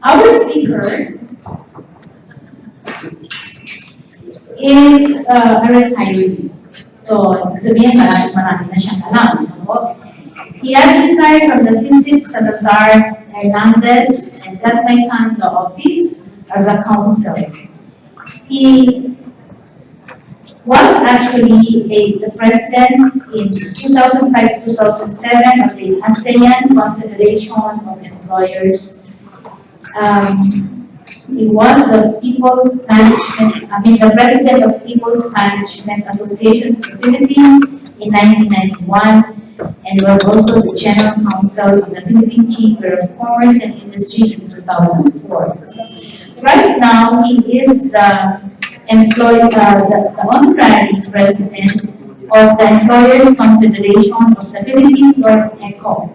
Our speaker is a retiree. So, sabihin marami na siyang alam. No? He has retired from the SISIP Salazar Hernandez and Gatmaitan Law Office as a counsel. He was actually the president in 2005-2007 of the ASEAN Confederation of Employers. He was the the president of People's Management Association of the Philippines in 1991 and was also the general counsel of the Philippine Chamber of Commerce and Industry in 2004. Right now, he is the honorary president of the Employers Confederation of the Philippines, or ECO.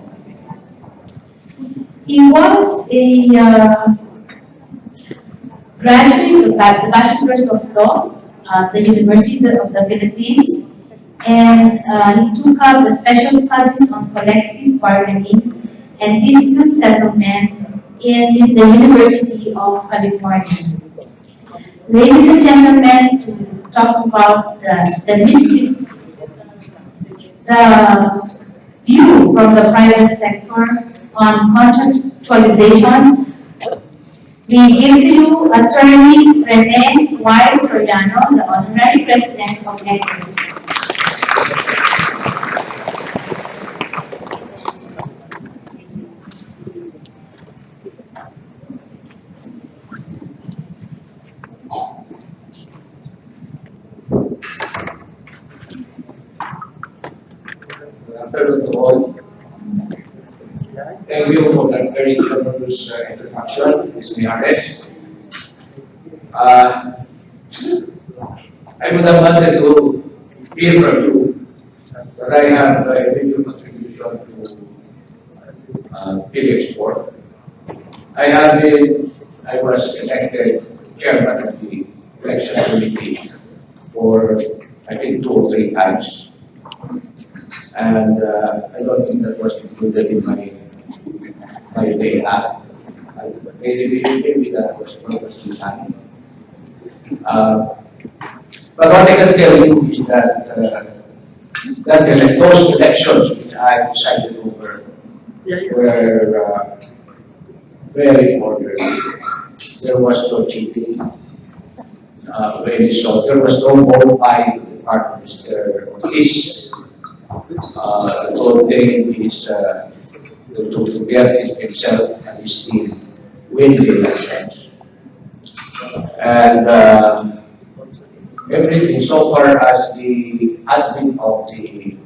He was a graduate of the Bachelor's of Law at the University of the Philippines, and he took up the special studies on collective bargaining and dispute settlement in the University of California. Ladies and gentlemen, to talk about the view from the private sector on contractualization, we give to you Attorney Rene Y. Soriano, the Honorary President of ECO. Good afternoon to all. Thank you for that very generous introduction, Ms. Miares. I would have wanted to hear from you, but I have a video contribution to PhilExport. I was elected chairman of the election committee for, I think, 2 or 3 times. And I don't think that was included in my day act. Maybe that was purposely done. But what I can tell you is that those elections which I decided over were very orderly. There was no cheating. There was no vote by the part of Mr. Ortiz. The whole thing is to get himself and his team win the elections. And everything so far as the admin of the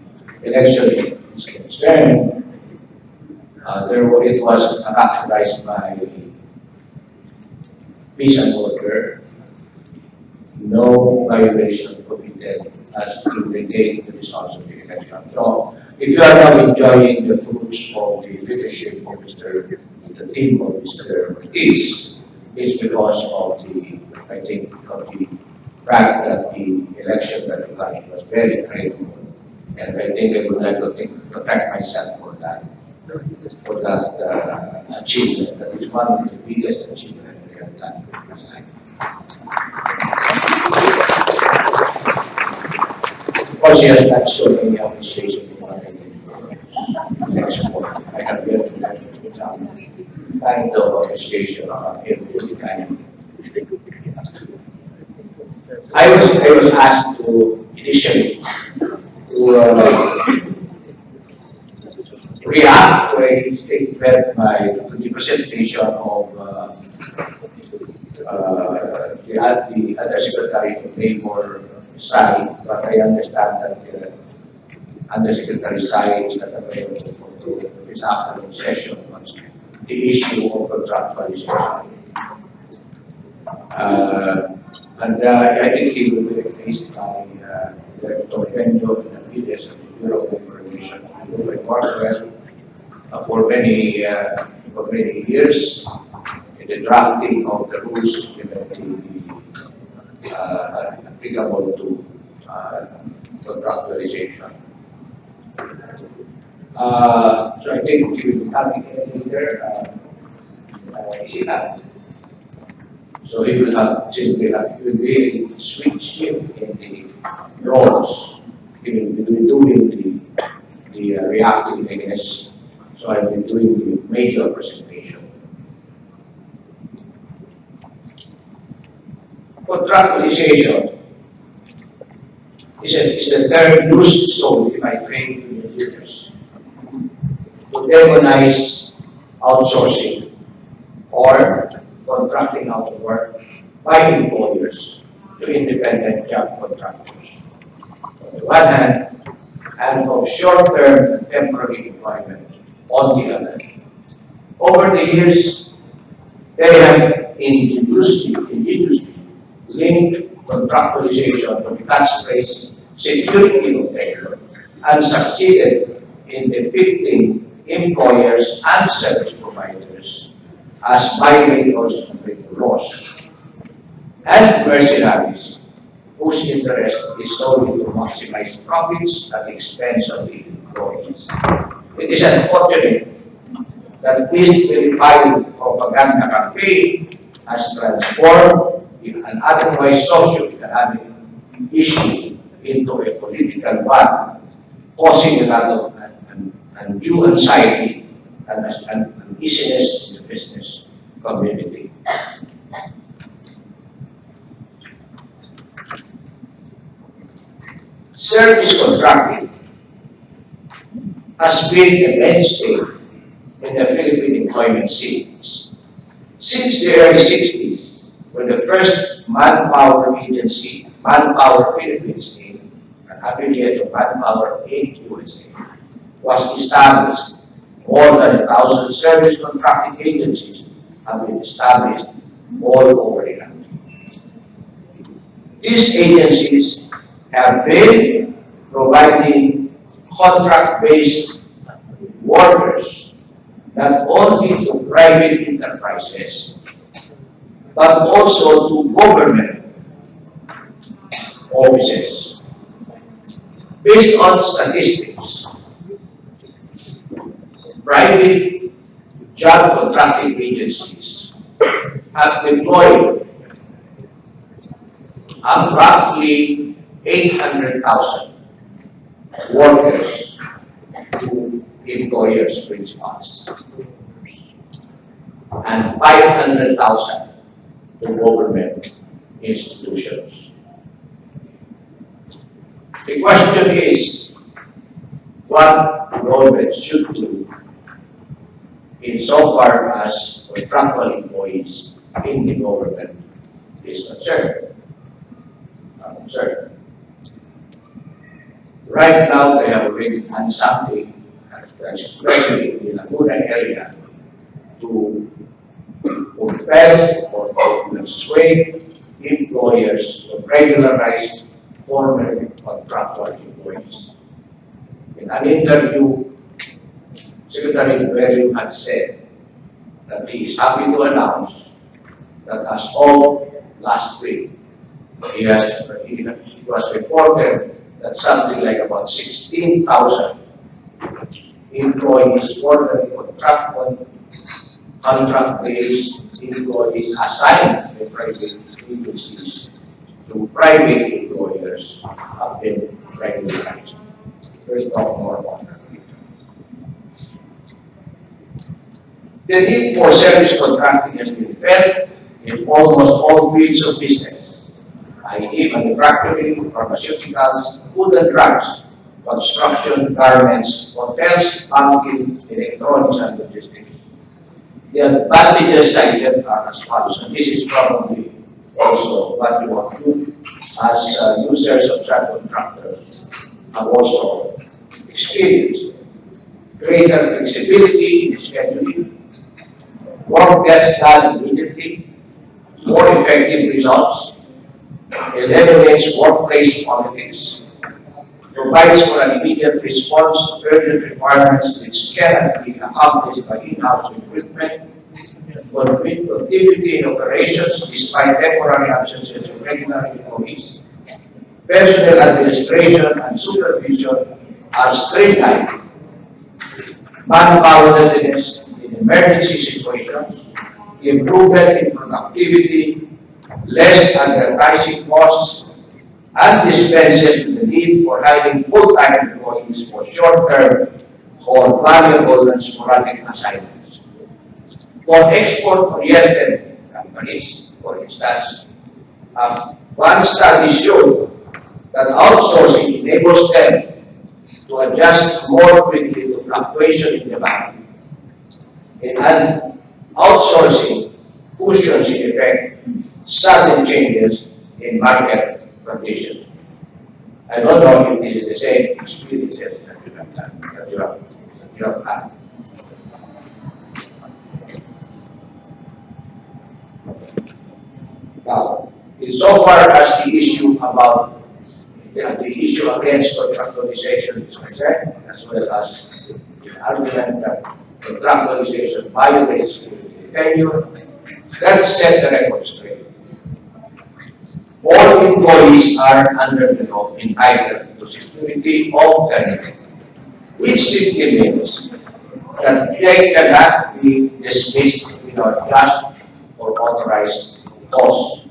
election is concerned, it was characterized by peace and order, no violation committed as to negate the results of the election. So, if you are now enjoying the fruits of the leadership of the team of Mr. Ortiz, it's because of I think, of the fact that the election that we got was very credible. And I think I would like to protect myself for that achievement. That is one of the biggest achievements we have done in my life. Of course, he has done so many appreciation for what I did for next quarter. I have yet to get some kind of appreciation on him every time. I was asked to initially to react to a statement to the presentation of the Undersecretary of Labor side, but I understand that the Undersecretary side is not available for this afternoon session on the issue of contractualization. I think he will be replaced by Director Benjo Benavides of the Bureau of Labor Relations. He worked well for many years in the drafting of the rules implementing applicable to contractualization. So I think we will be having it later. Isilan. So he will be a switch in the roles. He will be doing the reactive, I guess. So I will be doing the major presentation. Contractualization is the term used solely by trade union leaders to demonize outsourcing or contracting out of work by employers to independent job contractors. On the one hand, and of short-term and temporary employment on the other. Over the years, they have ingeniously linked contractualization to the catchphrase security of labor and succeeded in depicting employers and service providers as violators of labor laws and mercenaries whose interest is solely to maximize profits at the expense of the employees. It is unfortunate that this verified propaganda campaign has transformed an otherwise socio-economic issue into a political one, causing a lot of undue anxiety and uneasiness in the business community. Service contracting has been a mainstay in the Philippine employment scenes. Since the early 60s, when the first manpower agency, Manpower Philippines Inc., an affiliate of Manpower Inc. USA, was established, more than 1,000 service contracting agencies have been established all over the country. These agencies have been providing contract-based workers not only to private enterprises, but also to government offices. Based on statistics, private job contracting agencies have deployed roughly 800,000 workers to employers' principals and 500,000 to government institutions. The question is, what government should do insofar as contractual employees in the government is concerned? Right now, they have already done something, especially in the Laguna area, to compel or to persuade employers to regularize former contractual employees. In an interview, Secretary Bellew had said that he is happy to announce that as of last week, he was reported that something like about 16,000 employees, formerly contract-based employees assigned by private agencies to private employers have been regularized. We'll talk more about that. The need for service contracting has been felt in almost all fields of business, i.e. manufacturing, pharmaceuticals, food and drugs, construction, garments, hotels, banking, electronics, and logistics. The advantages cited are as follows, and this is probably also what you want to do as users of subcontractors have also experienced. Greater flexibility in scheduling, work gets done immediately, more effective results, eliminates workplace politics, provides for an immediate response to urgent requirements which cannot be accomplished by in-house equipment, continuity in operations despite temporary absences of regular employees, personnel administration and supervision are streamlined, manpower readiness in emergency situations, improvement in productivity, less advertising costs, and dispenses with the need for hiring full-time employees for short-term or valuable and sporadic assignments. For export-oriented companies, for instance, one study showed that outsourcing enables them to adjust more quickly to fluctuation in demand, and outsourcing cushions in effect sudden changes in market conditions. I don't know if this is the same experiences that you have done, that you have had. Now, insofar as the issue about the issue against contractualization is concerned, as well as the argument that contractualization violates the tenure, let's set the record straight. All employees are under the law entitled to security of tenure, which simply means that they cannot be dismissed without just or authorized cause,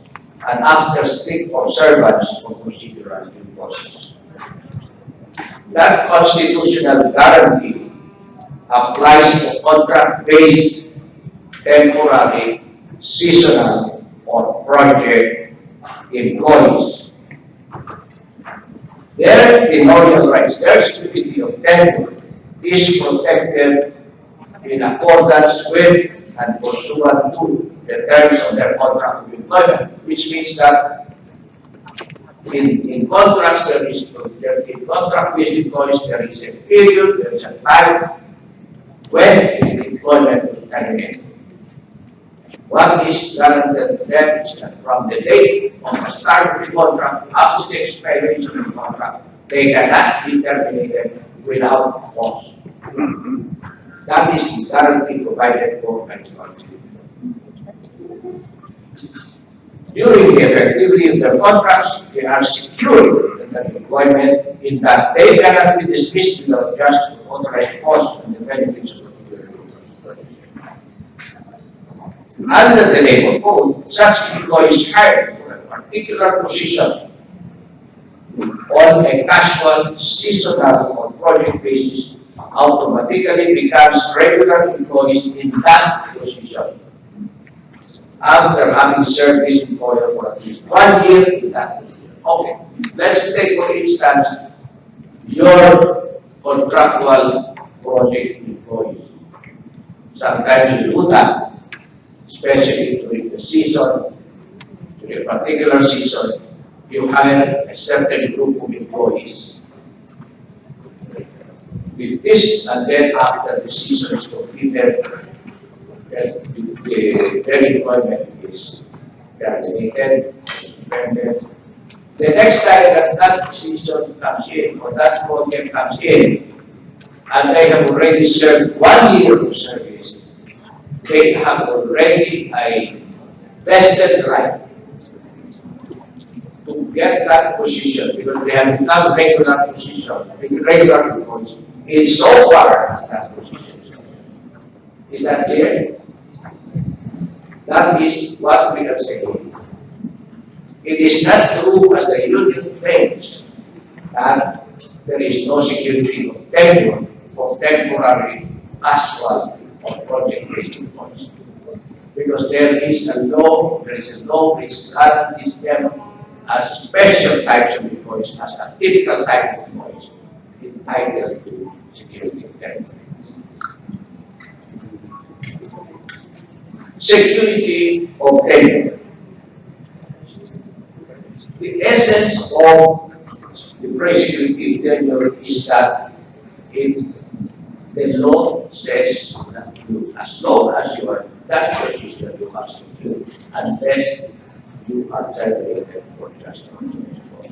and after strict observance of procedural due process. That constitutional guarantee applies to contract-based, temporary, seasonal, or project employees. Their tenurial rights, their security of tenure is protected in accordance with and pursuant to the terms of their contract of employment, which means that in contract based employees, there is a period, there is a time when the employment will terminate. What is guaranteed to them is that from the date of the start of the contract up to the expiration of the contract, they cannot be terminated without cause. That is the guarantee provided for by the contract. During the effectivity of their contracts, they are secured in their employment in that they cannot be dismissed without just authorized cause and the benefits of the Under the labor code, such employees hired for a particular position on a casual, seasonal, or project basis automatically becomes regular employees in that position after having served this employer for at least 1 year in that position. Okay, let's take for instance your contractual project employees. Sometimes you do that, especially during the season, during a particular season, you hire a certain group of employees. With this, and then after the season is completed, their employment is terminated, suspended. The next time that season comes in, or that project comes in, and they have already served 1 year of service, they have already a vested right to get that position because they have become regular employees insofar as that position. Is that clear? That is what we are saying. It is not true as the union claims that there is no security of tenure for temporary, casual, or project-based employees. Because there is a law which guarantees them as special types of employees, as a typical type of employees, entitled to security of tenure. Security of tenure. The essence of the phrase security of tenure is that if the law says that you, as long as you are that position, you are secure, unless you are terminated for just cause.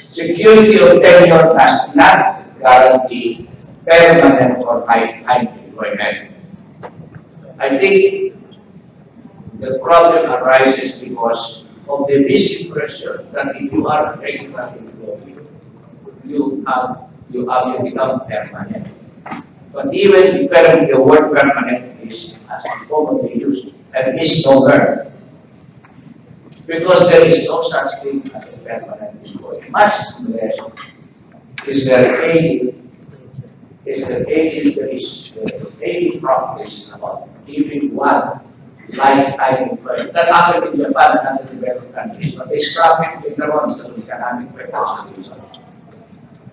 Security of tenure does not guarantee permanent or lifetime employment. I think the problem arises because of the misimpression that if you are a regular employee, you become permanent. But even the word permanent is, as is commonly used, a misnomer. Because there is no such thing as a permanent employee. Much less is there any practice about giving one lifetime employment. That happened in Japan and other developed countries, but they scrap it later on because of economic purposes.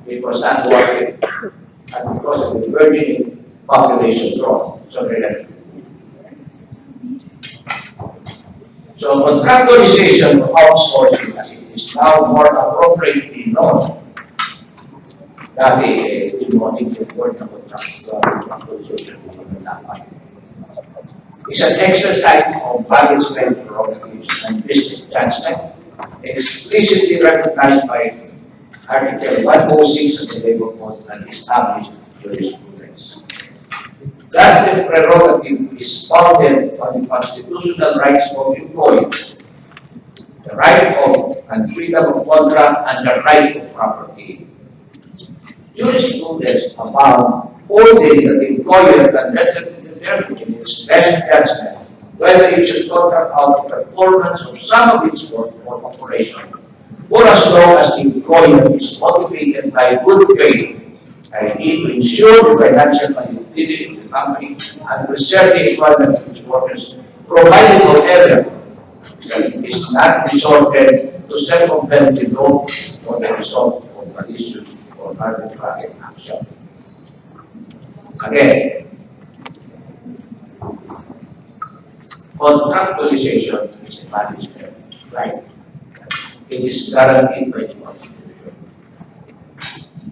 Because that working and because of the burgeoning population growth. So contractualization of outsourcing, as it is now more appropriately known, that is the word of contractualization is an exercise of management prerogatives and business judgment explicitly recognized by Article 106 of the Labor Code and established jurisprudence. That the prerogative is founded on the constitutional rights of employees, the right of and freedom of contract, and the right of property. Jurisprudence abound holding that the employer can determine in its best judgment whether it should contract out the performance of some of its work or operation, for as long as the employer is motivated by good faith, i.e. to ensure the financial viability of the company and preserve the employment of its workers, provided, however, that it is not resorted to circumvent the law or the result of malicious or arbitrary action. Again, contractualization is a management right. It is guaranteed by the Constitution.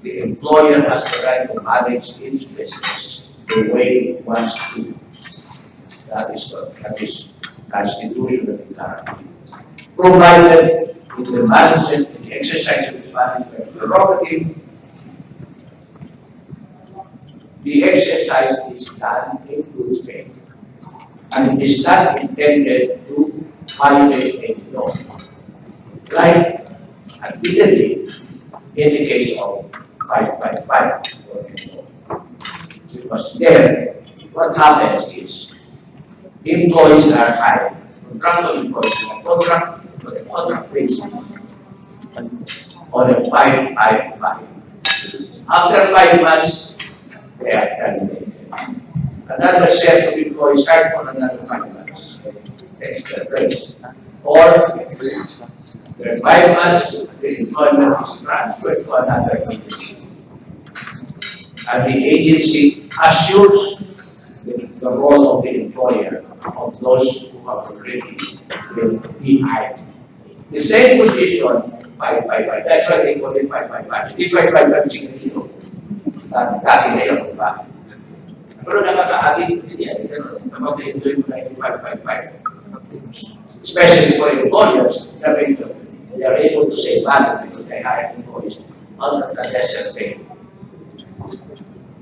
The employer has the right to manage its business the way it wants to. That is constitutionally guaranteed. Provided in the management, in the exercise of its management prerogative, the exercise is done in good faith. And it is not intended to violate any law. Like, admittedly, in the case of 555, because there, what happens is, employees are hired, contractual employees on a contract basis, on a 555. After 5 months, they are terminated. Another set of employees hired for another 5 months, extra break. Or, there are 5 months, the employment is transferred to another agency. And the agency assures the role of the employer of those who have already been hired. The same position, 555. That's why they call it 555. Hindi 555 siguro. Dati na yun, ba? Pero nakaka-adit din yan. Kapag na-enjoy mo na yung 555. Especially for employers, they are able to save money because they hire employees on a lesser pay.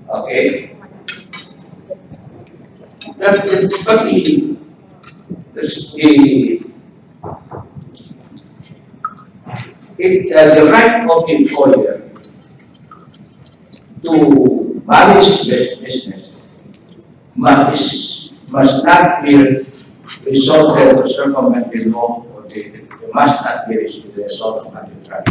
Okay? But the right of the employer to manage his business must not be resorted to circumvent the law, or they must not be resorted to arbitrary.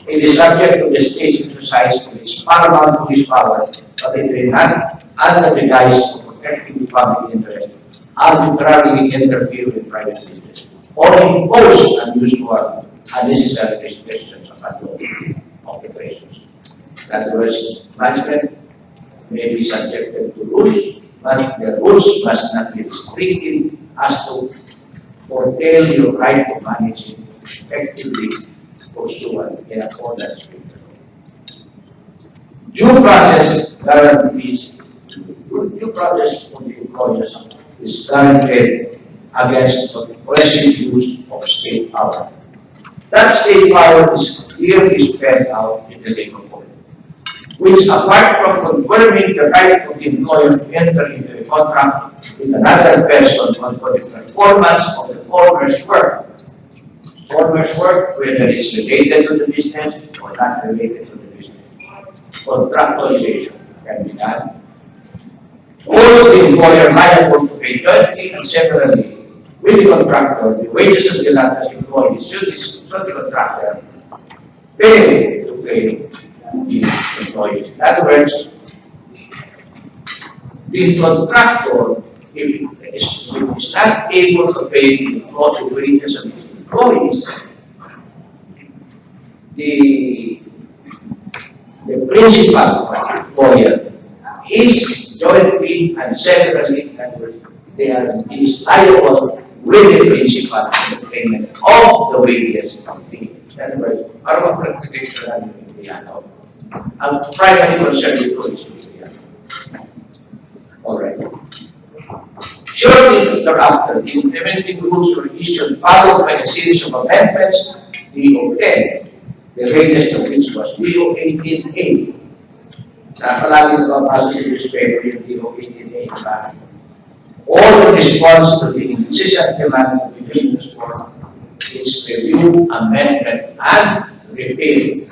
It is subject to the state's exercise of its paramount police power, but it may not, under the guise of protecting the public interest, arbitrarily interfere with private business or impose unusual, unnecessary restrictions on occupations. In other words, management may be subjected to rules, but the rules must not be restricted as to curtail your right to manage it effectively pursuant in accordance with the law. Due process guarantees, due process for the employers is guaranteed against the oppressive use of state power. That state power is clearly spelled out in the labor code, which, apart from confirming the right of the employer to enter into a contract with another person for the performance of the former's work, whether it's related to the business or not related to the business, contractualization can be done holds the employer liable to pay jointly and severally with the contractor the wages of the latter employees should the contractor fail to pay the employees. In other words, the contractor, if is not able to pay the wages of his employees, the principal employer is jointly and severally, they are is liable with the principal for the payment of the wages of the. In other words, para ma-practication namin yung Indiano. Ang primary concern dito is Indiano. Alright. Shortly thereafter, the implementing rules were issued, followed by a series of amendments, DO10, the latest of which was DO18A. Palagi na mapasok sa newspaper yung DO18A. All in response to the incessant demand of the unions for its review, amendment, and repeal.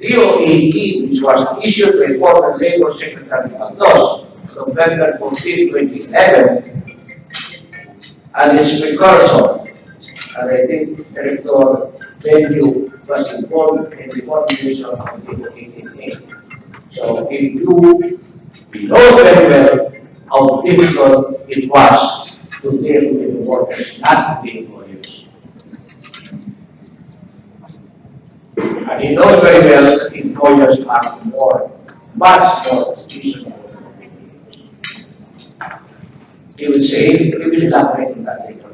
DO18, which was issued by former Labor Secretary Aldos, November 14, 2011, and its precursor, and I think Director Benju was involved in the formulation of DO18A. So if you know very well how difficult it was to deal with the workers, not the employers. And he knows very well that employers are much more reasonable. He will say, we will elaborate on that later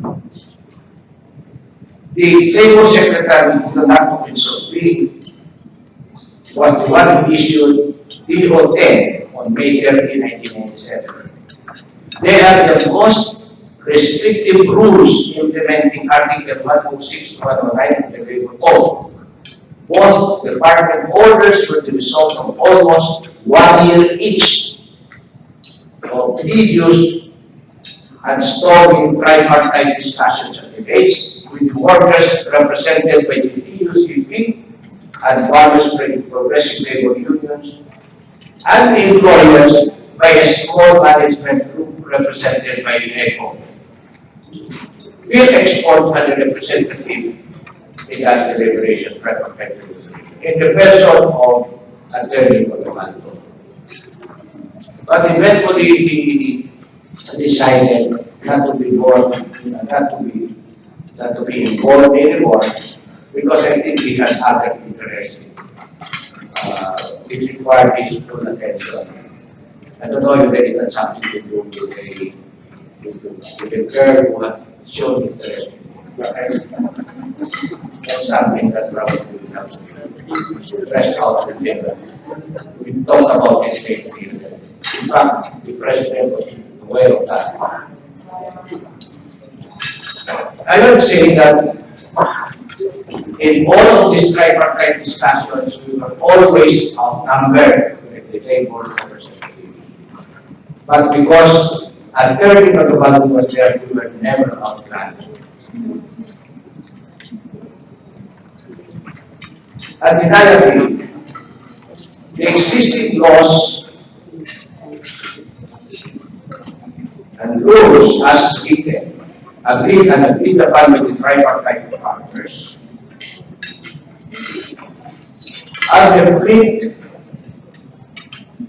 on. The Labor Secretary, Leonardo Pinsobi, was the one who issued DO10 on May 30, 1997. They are the most restrictive rules implementing Article 106 to 109 of the Labor Code. Both department orders were the result of almost 1 year each of tedious and storming tripartite discussions and debates with the workers represented by the TUCP and various progressive labor unions, and the employers by a small management group represented by the ECO. Field Export had a representative in that deliberation in the person of Attorney Cotamanto. But eventually he decided not to be involved anymore, because I think he had other interests which required his full attention. I don't know if it had something to do with the girl who had shown interest. That's something that probably we have to rest out the table. We talked about it later. In fact, the president was aware of that. I would say that in all of these tripartite discussions, we were always outnumbered with the labor representative. But because Attorney Cotamanto was there, we were never outclassed. Undeniably, the existing laws and rules as written, agreed upon with the tripartite partners, are complete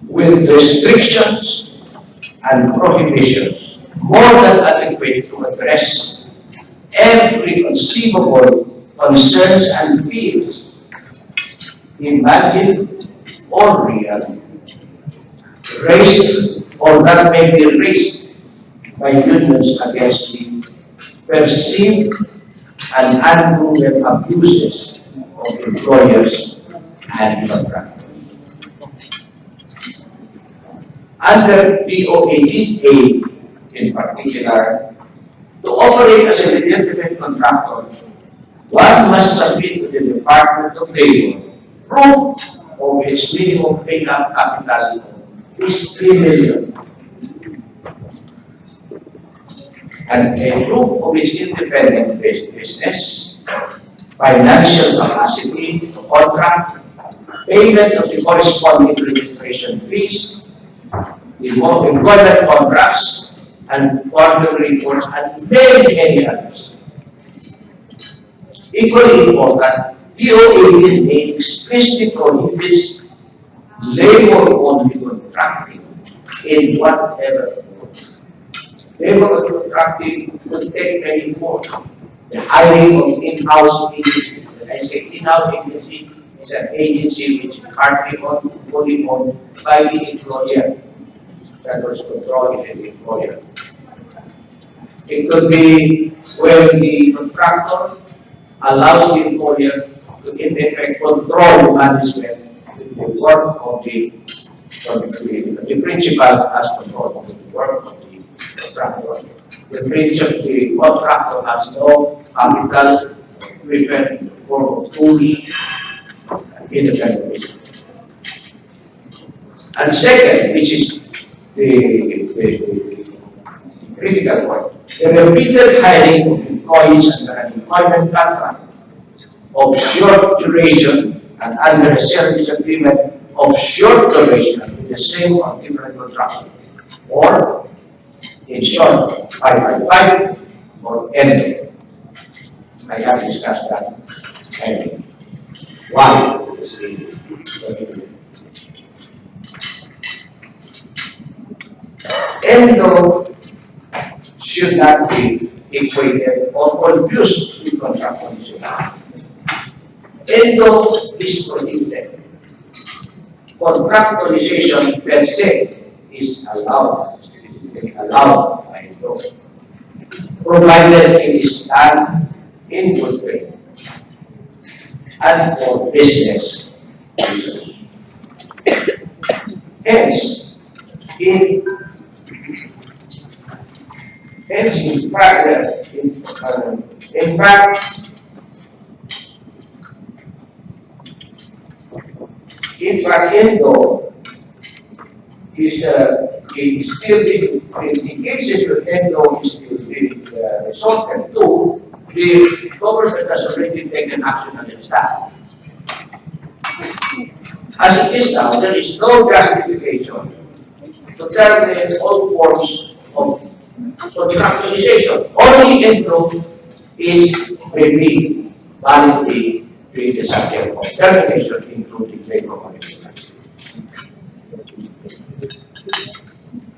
with restrictions and prohibitions more than adequate to address every conceivable concerns and fears, imagined or real, raised or that may be raised by unions against the perceived and unproven abuses of employers and contractors. Under DO18A in particular, to operate as a legitimate contractor, one must submit to the Department of Labor proof of its minimum paid-up capital is 3 million. And a proof of its independent business, financial capacity to contract, payment of the corresponding registration fees, employment contracts, and quarterly reports, and many, many others. Equally important, PO18 explicitly prohibits labor-only contracting in whatever mode. Labor contracting could take many forms. The hiring of in-house agency. When I say in-house agency, it's an agency which is partly owned, fully owned by the employer. That was controlling the employer. It could be when the contractor allows the employer to in effect control management with the work of the principal has control of the work of the contractor. The contractor has no capital, equipment, form of tools, in the federation. And second, which is the critical point, the repeated hiring of employees under an employment contract of short duration and under a service agreement of short duration with the same or different contractor, or in short, 555 or NA. I have discussed that NA. Why? Endo should not be equated or confused with contractualization. Endo is prohibited. Contractualization per se is allowed by law, provided it is done in good faith and for business reasons. Hence, in fact, Endo is still in cases where Endo is still being resorted to, the government has already taken action against that. As it is now, there is no justification to terminate all forms of contractualization. Only Endo is really validly the subject of termination, including labor management.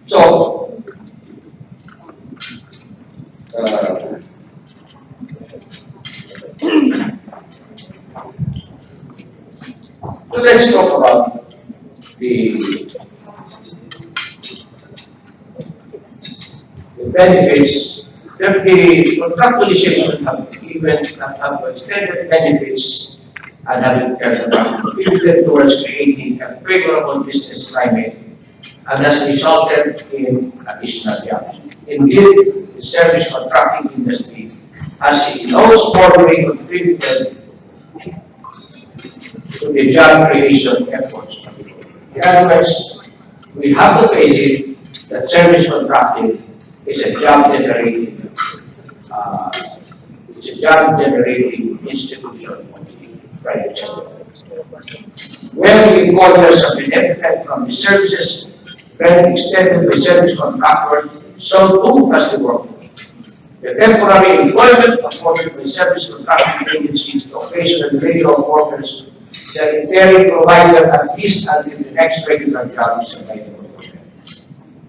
So, let's talk about the benefits that the contractualization have extended benefits and have contributed towards creating a favorable business climate and has resulted in additional jobs. Indeed, the service contracting industry has in no small way contributed to the job creation efforts. In other words, we have to face it that service contracting is a job generating institution of the private sector. When the employers have benefited from the services when extended by service contractors, so too has the workforce. The temporary employment afforded by service contracting agencies to occasional radio workers is an interim provider at least until the next regular job is available for them.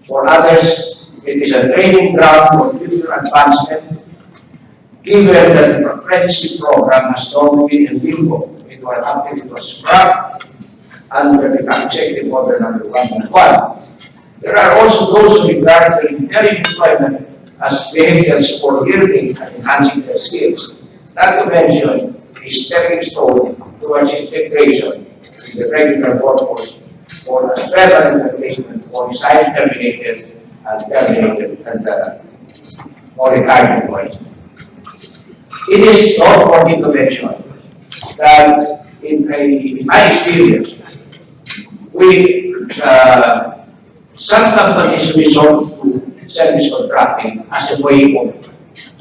For others, it is a training ground for future advancement, given that the apprenticeship program has long been in limbo. It was scrapped under the Executive Order number 111. There are also those who regard the interim employment as vehicles for learning and enhancing their skills, not to mention a stepping stone towards integration in the regular workforce for a permanent replacement for resigned, terminated, or retired employees. It is noteworthy to mention that in my experience, some companies resort to service contracting as a way of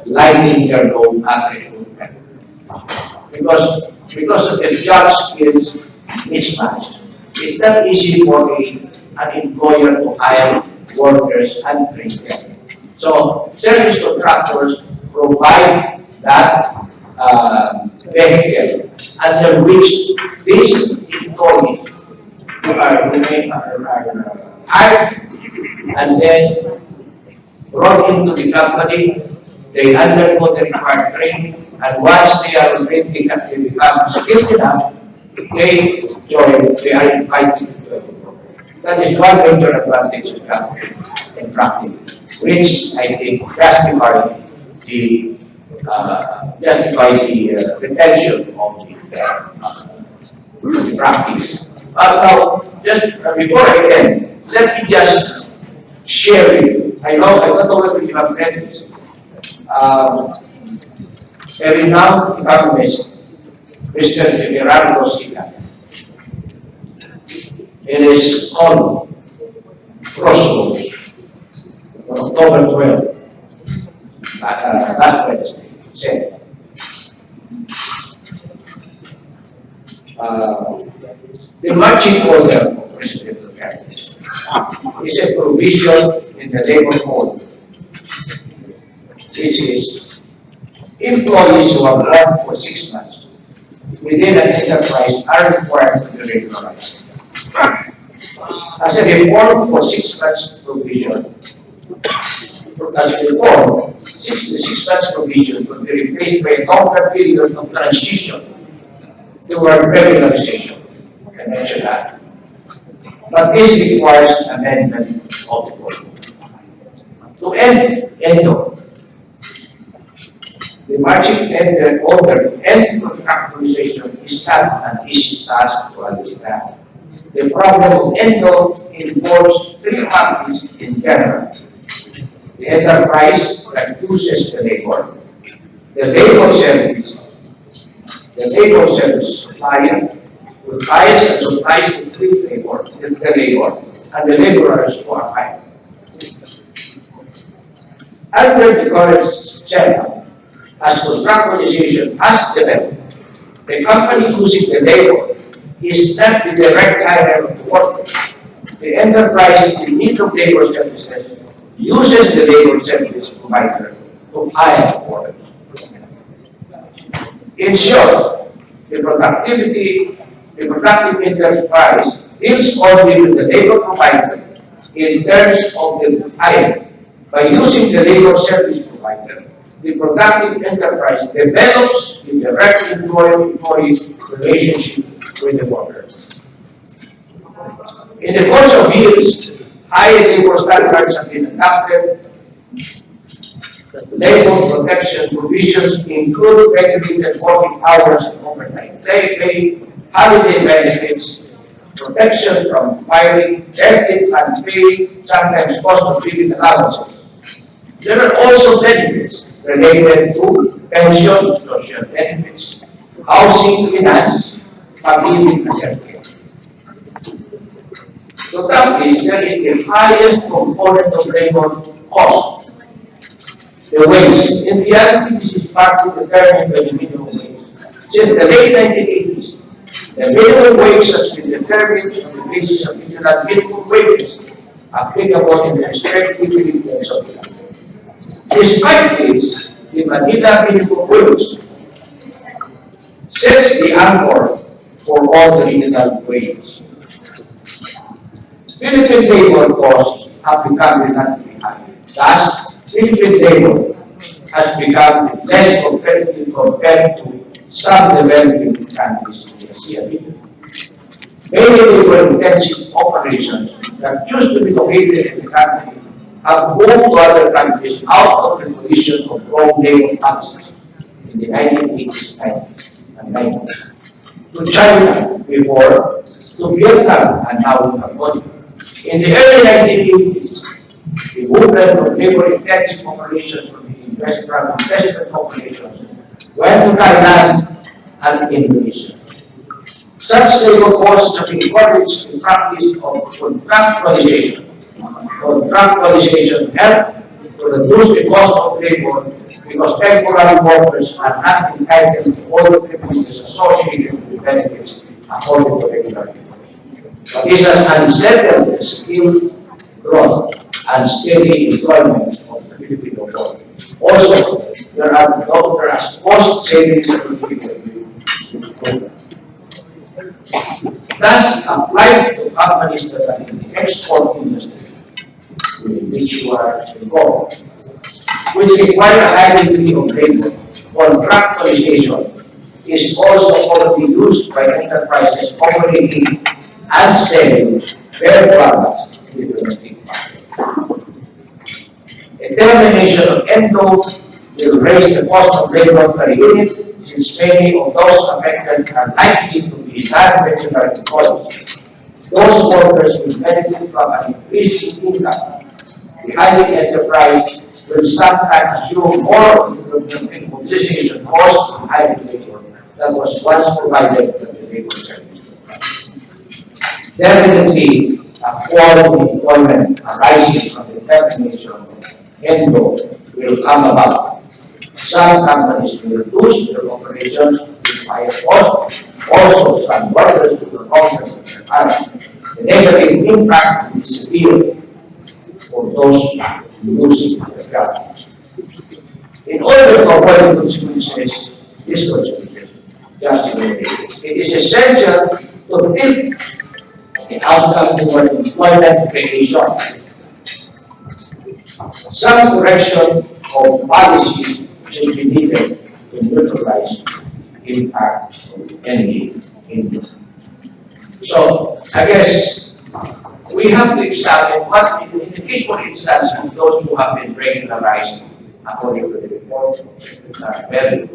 lightening their load at recruitment. Because of the job skills mismatch. It's not easy for an employer to hire workers and train them. So service contractors provide that vehicle under which these employees are hired and then brought into the company. They undergo the required training, and once they are already they become skilled enough, they join, they are invited to join the program. That is one major advantage of company in practice, which I think justify the retention of the practice. But now, just before I end, let me just share with you. I don't know whether you have read this. A renowned economist, Mr. Gerardo Sica, in his column, Crossroads, on October 12, last Wednesday, said, the marching order of President Duterte is a provision in the labor code. This is employees who have worked for 6 months within an enterprise are required to be regularized. As a reform for 6 months provision, as a reform, the 6 months provision will be replaced by a longer period of transition toward regularization. I mentioned that. But this requires amendment of the code. To end the marching order to end contractualization is not an easy task to understand. The problem of ENDO involves 3 parties in general: the enterprise that uses the labor service, the labor service supplier, who hires and supplies the labor, and the laborers who are hired. Under the current setup, as contractualization has developed, the company using the labor is not the direct hirer of the worker. The enterprise in need of labor services uses the labor service provider to hire the worker. In short, the productive enterprise deals only with the labor provider in terms of the hire. By using the labor service provider, the productive enterprise develops the direct employee-employee relationship with the worker. In the course of years, higher labor standards have been adopted. Labor protection provisions include regulated working hours and overtime pay, holiday benefits, protection from firing, benefit and pay, sometimes cost of living allowances. There are also benefits related to pension, social benefits, housing finance, family and healthcare. So that is, there is the highest component of labor cost, the wage. In reality, this is partly determined by the minimum wage. Since the late 1980s, the minimum wage has been determined on the basis of regional minimum wages applicable in the respective regions of the country. Despite this, the Manila minimum wage sets the anchor for all the regional wages. Philippine labor costs have become relatively high. Thus, Philippine labor has become less competitive compared to some developing countries in the Asia region. Many labor-intensive operations that used to be located in the country have moved to other countries out of the position of wrong labor policies in the 1980s, 90s, and 90s. To China before, to Vietnam, and now to Cambodia. In the early 1980s, the movement of labor-intensive operations from investment operations went to Thailand and Indonesia. Such labor costs have encouraged the practice of contractualization. Contractualization helped to reduce the cost of labor because temporary workers are not entitled to all the privileges associated with benefits according to regular employees. But this has unsettled the skill growth and steady employment of the Filipino workforce. Also, there are cost savings certificates. Thus, applied to companies that are in the export industry, in which you are involved, which require a high degree of labor. Contractualization is also commonly used by enterprises operating and selling their products in the domestic market. A termination of ENDO will raise the cost of labor per unit, since many of those affected are likely to be non-regular employees. Those workers will benefit from an increase in income. The hiring enterprise will sometimes assume more in mobilization costs and hiring labor that was once provided by the labor service. Definitely, a quality employment arising from the termination of ENDO will come about. Some companies will reduce their operations with higher costs. Also, some workers will longer their hiring. The negative impact will be severe for those losing their jobs. In order to avoid consequences, these consequences, it is essential to build the outcome toward employment creation. Some correction of policies should be needed to neutralize the impact of any industry. So, I guess we have to examine what, in the case, for instance, of those who have been regularized according to the report of value,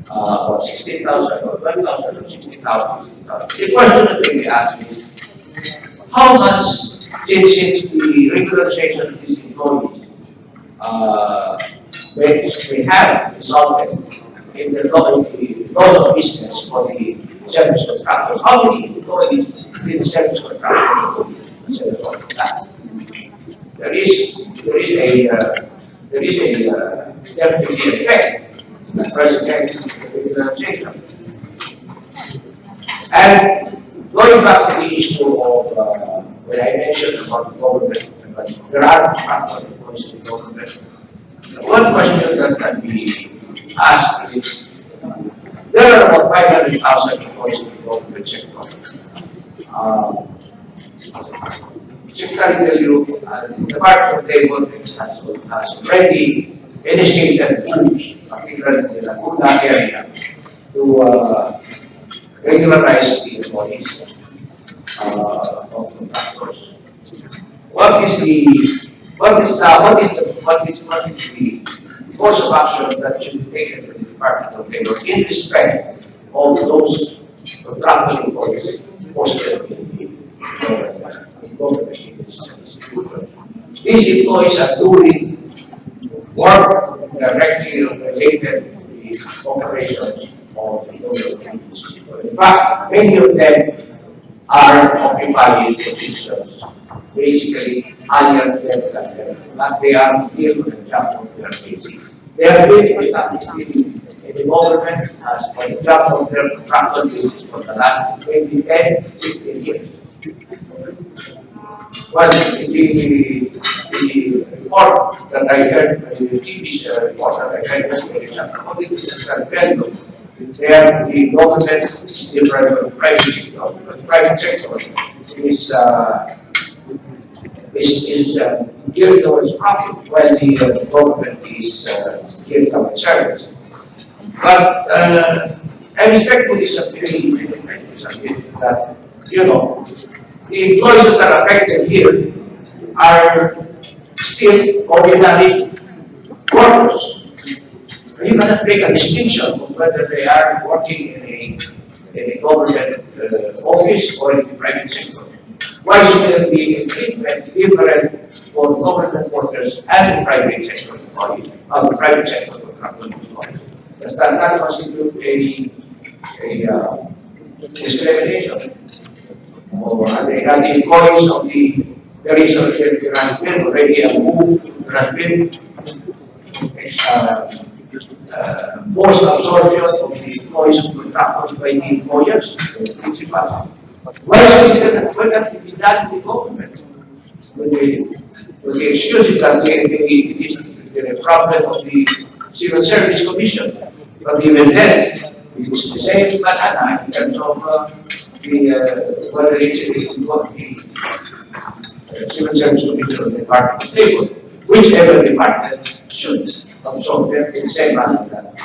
about 16,000 or 12,000 or 60,000. The question that we ask is, how much since the regularization of these employees may have resulted in the loss of business for the service contractors? How many employees did the service contractors as a result of that? There is definitely an effect that presents regularization. And going back to the issue of when I mentioned about the government, but there are factors in the government. One question that can be asked is, there are about 500,000 employees in the government sector. Secretary tell you, the Department of Labor has already initiated moves, particularly in the Laguna area, to regularize the employees of contractors. What is the course of action that should be taken by the Department of Labor in respect of those contractual employees posted in the government institution? These employees are doing work directly related to the operations of the government institution. In fact, many of them are occupying positions basically higher than that, but they are still on the job of their basic. They are doing responsibility in the government as for the job of their contractual basis for the last 20, 10, 15 years. Well, the report that I heard, the TV report that I heard yesterday, according to Mr. Bello, there the government is different from the private sector. The private sector is geared towards profit, while the government is geared towards service. But I respectfully disagree that, you know, the employees that are affected here are still ordinary workers. You cannot make a distinction of whether they are working in a government office or in the private sector. Why should there be a treatment different for government workers and the private sector employees, or the private sector contractual employees? Does that not constitute a discrimination? Or are the employees of there has been already a move, there has been forced absorption of the employees of contractors by the employers, the principals. Why can't it be done with the government? When they excuse it that it is the problem of the Civil Service Commission. But even then, it's the same banana in terms of whether it's the Civil Service Commission or the Department of Labor, whichever department should absorb them in the same manner that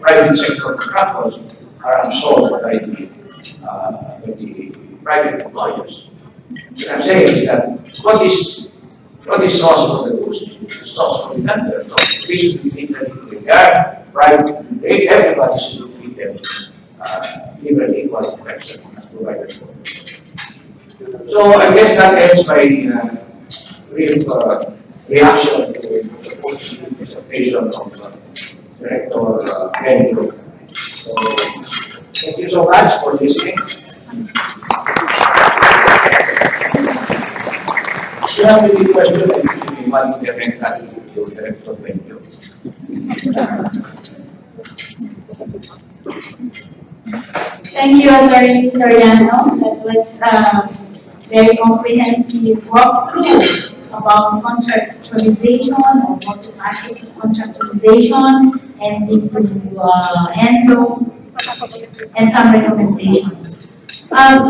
private sector contractors are absorbed by the private employers. What I'm saying is that what is source for the goods is source for the vendor. So we should be treated with regard, private, everybody should be treated given equal protection as provided for. So I guess that ends my brief reaction to the presentation of Director Andrew. So thank you so much for listening. If you have any questions, I think we want to direct that to Director Andrew. Thank you, Attorney Soriano. That was very comprehensive walkthrough about contractualization or multi-market contractualization and into ENDO and some recommendations.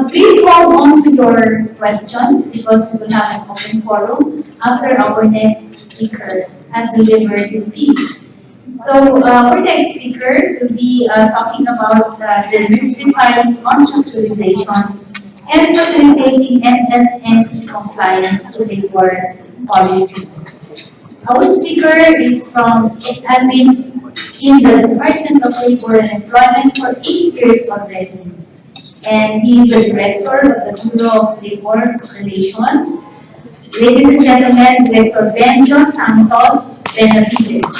Please hold on to your questions because we will have an open forum after our next speaker has delivered his speech. So our next speaker will be talking about demystifying contractualization and facilitating MSME compliance to labor policies. Our speaker has been in the Department of Labor and Employment for 8 years already. And he is the director of the Bureau of Labor Relations. Ladies and gentlemen, Director Benjo Santos Benavides.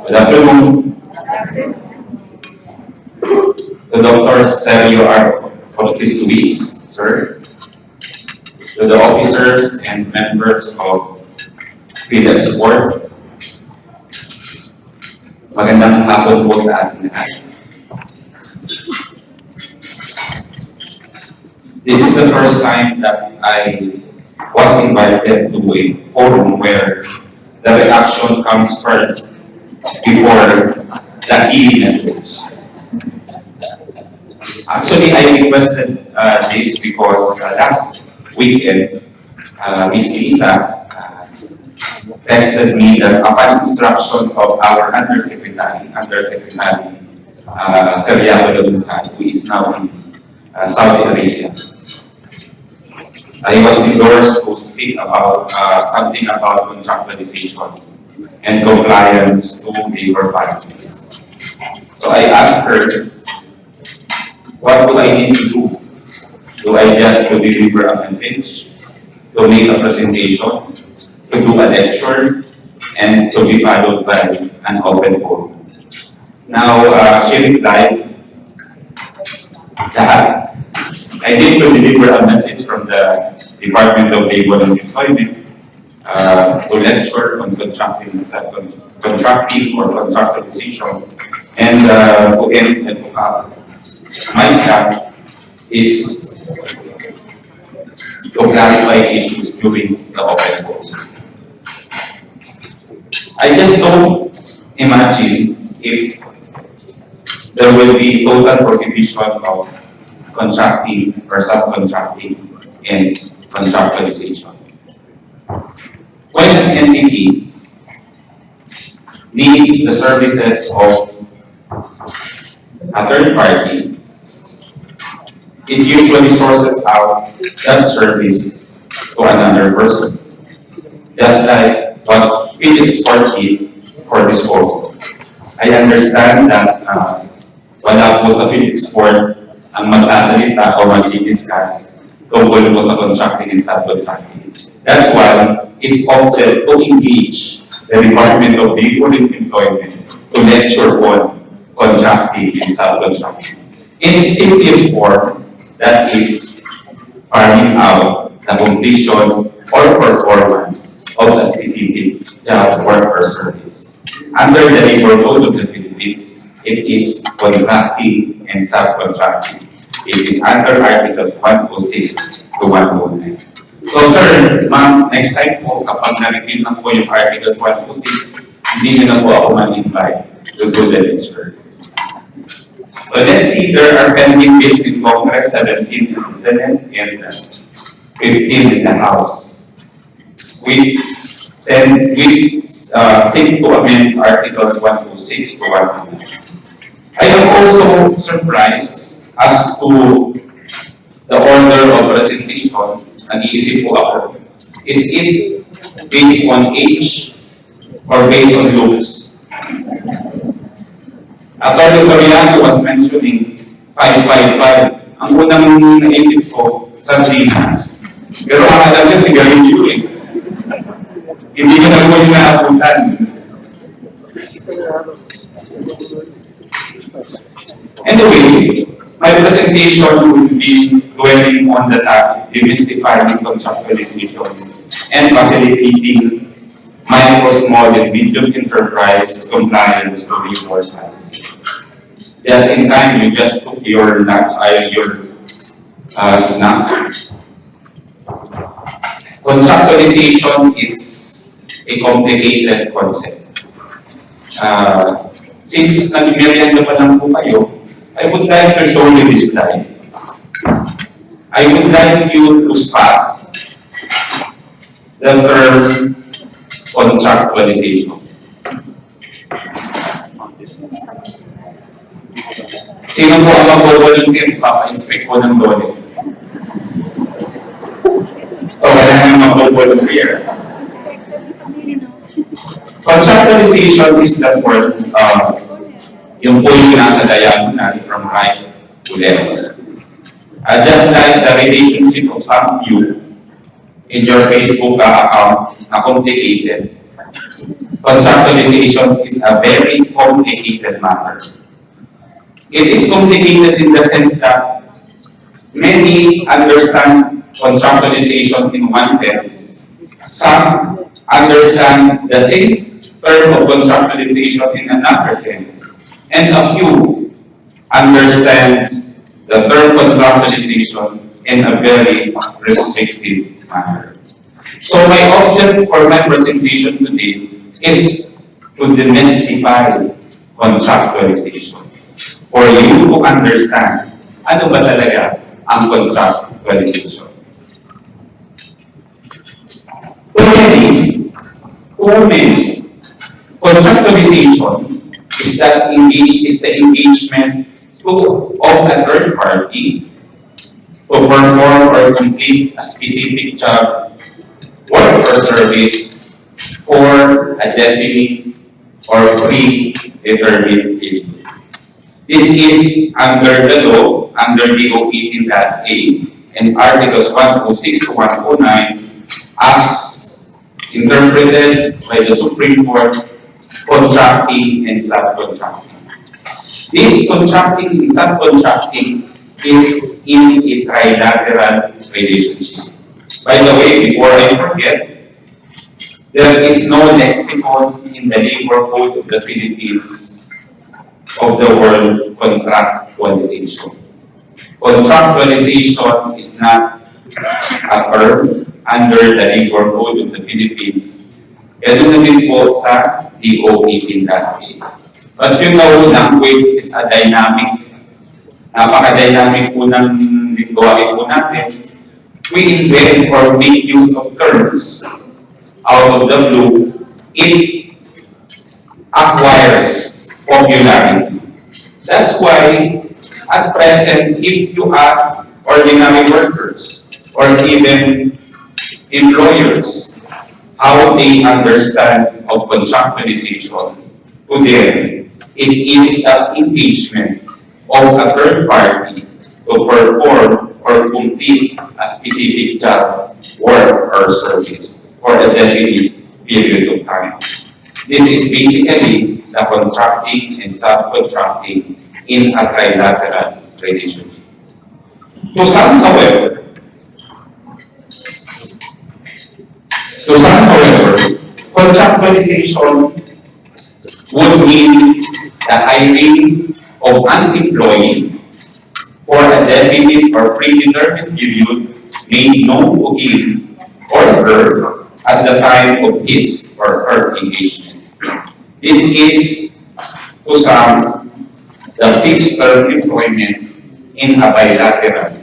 Good afternoon. To Dr. Sergio R. Fortis, sir. To the officers and members of PhilHealth Support. Magandang hapon po sa ating lahat. This is the first time that I was invited to a forum where the reaction comes first before the key message. Actually, I requested this because last weekend, Ms. Lisa texted me that upon instruction of our Undersecretary Seriaco Lagunsan, who is now in Saudi Arabia, I was endorsed to speak about something about contractualization and compliance to labor policies. So I asked her, what do I need to do? Do I just to deliver a message, to make a presentation, to do a lecture, and to be followed by an open forum? Now, she replied that I need to deliver a message from the Department of Labor and Employment to lecture on contracting or contractualization, and to end and to have my staff is to clarify issues during the open forum. I just don't imagine if there will be total prohibition of contracting or subcontracting and contractualization. When an entity needs the services of a third party, it usually sources out that service to another person. Just like what PhilExport did for disposal. I understand that wala po sa PhilExport ang magsasalita o mag-discuss tungkol po sa contracting and subcontracting. That's why it opted to engage the Department of Labor and Employment to lecture on contracting and subcontracting. In its simplest form, that is farming out the completion or performance of a specific job, work, or service. Under the Labor Code of the Philippines, it is contracting and subcontracting. It is under Articles 106 to 109. So sir, ma'am, next time po, kapag na-repeat na po yung Articles 106, hindi nyo na po ako ma-invite to do the lecture. So let's see, there are pending bills in Congress, 17 in the Senate and 15 in the House. We seek to amend Articles 106 to 109. I am also surprised as to the order of presentation. Nag-iisip po ako. Is it based on age or based on looks? Attorney Soriano was mentioning 555. Ang unang naisip ko, sardinas. Pero ang alam niya, sigarilyo eh. Hindi niya na po yung naabutan. Anyway, my presentation will be dwelling on the topic, demystifying contractualization and facilitating micro, small, and medium enterprise compliance to labor policy. Just in time, you just took your snack. Contractualization is a complicated concept. Since nag-merienda pa lang po kayo, I would like to show you this slide. I would like you to spot the term contractualization. Sino po ang mag-volunteer? Papa-inspect po ng dole. So, wala nang mag-volunteer. Contractualization is the word, yung po yung nasa diagonal from right to left. Just like the relationship of some of you in your Facebook account na complicated, contractualization is a very complicated matter. It is complicated in the sense that many understand contractualization in one sense. Some understand the same term of contractualization in another sense. And a few understand the term contractualization in a very restrictive manner. So my object for my presentation today is to demystify contractualization. For you to understand ano ba talaga ang contractualization. Too many. Contractualization is the engagement of a third party to perform or complete a specific job, work or service for a definite or predetermined period. This is under the law, under DO 18-A and Articles 106 to 109 as interpreted by the Supreme Court, contracting and subcontracting. This contracting and subcontracting is in a trilateral relationship. By the way, before I forget, there is no lexicon in the Labor Code of the Philippines of the word contractualization. Contractualization is not a term under the Labor Code of the Philippines. Ganun na din po sa DO 18-A. But you know, language is a dynamic. Napaka-dynamic po ng lingwahe po natin. We invent or make use of terms out of the blue. It acquires popularity. That's why, at present, if you ask ordinary workers or even employers how they understand of contractualization, to them, it is the engagement of a third party to perform or complete a specific job, work, or service for a definite period of time. This is basically the contracting and subcontracting in a trilateral relationship. To some, however, contractualization would mean the hiring of an employee for a definite or predetermined period made known to him or her at the time of his or her engagement. This is, to some, the fixed term employment in a bilateral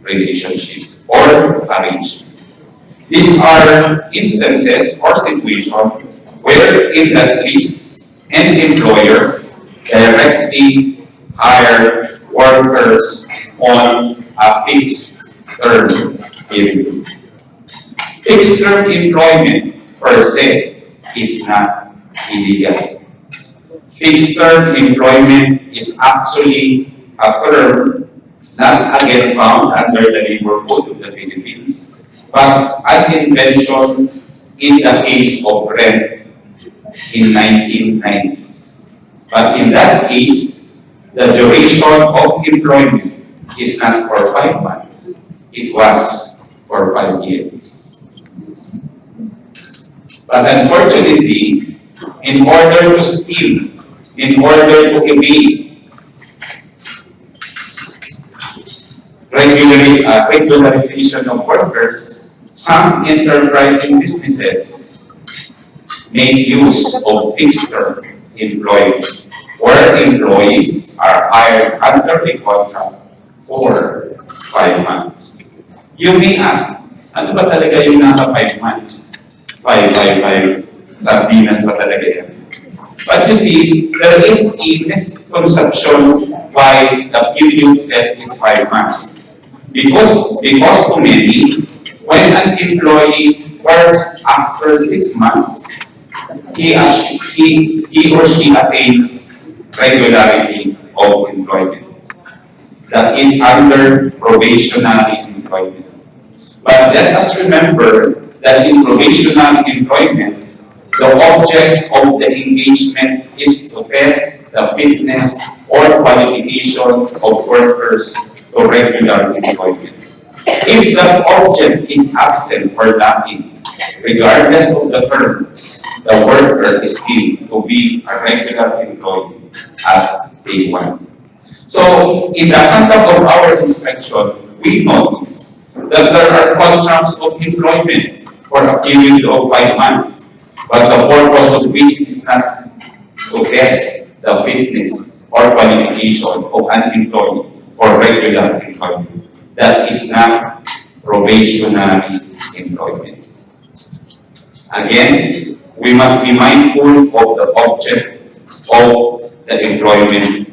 relationship or arrangement. These are instances or situations where industries and employers directly hire workers on a fixed term period. Fixed term employment per se is not illegal. Fixed term employment is actually a term not again found under the Labor Code of the Philippines, but an invention in the case of rent in 1990s. But in that case, the duration of employment is not for 5 months, it was for 5 years. But unfortunately, in order to steal, in order to evade regularization of workers, some enterprising businesses make use of fixed-term employment, where employees are hired under a contract for 5 months. You may ask, ano ba talaga yung nasa 5 months? 5, sardinas ba talaga yan? But you see, there is a misconception why the period set is 5 months. Because to many, when an employee works after 6 months, he or she attains regularity of employment. That is under probationary employment. But let us remember that in probationary employment, the object of the engagement is to test the fitness or qualification of workers to regular employment. If the object is absent or lacking, regardless of the term, the worker is deemed to be a regular employee at day 1. So, in the conduct of our inspection, we notice that there are contracts of employment for a period of 5 months, but the purpose of which is not to test the fitness or qualification of an employee for regular employment. That is not probationary employment. Again, we must be mindful of the object of the employment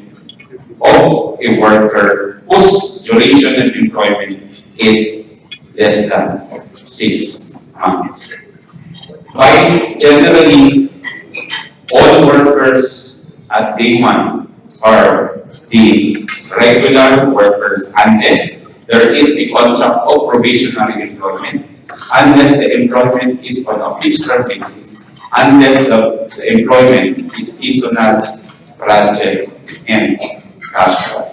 of a worker whose duration of employment is less than 6 months. By generally, all workers at day 1 are the regular workers unless there is a contract of probationary employment, unless the employment is on a fixed term basis, unless the employment is seasonal, project, and casual.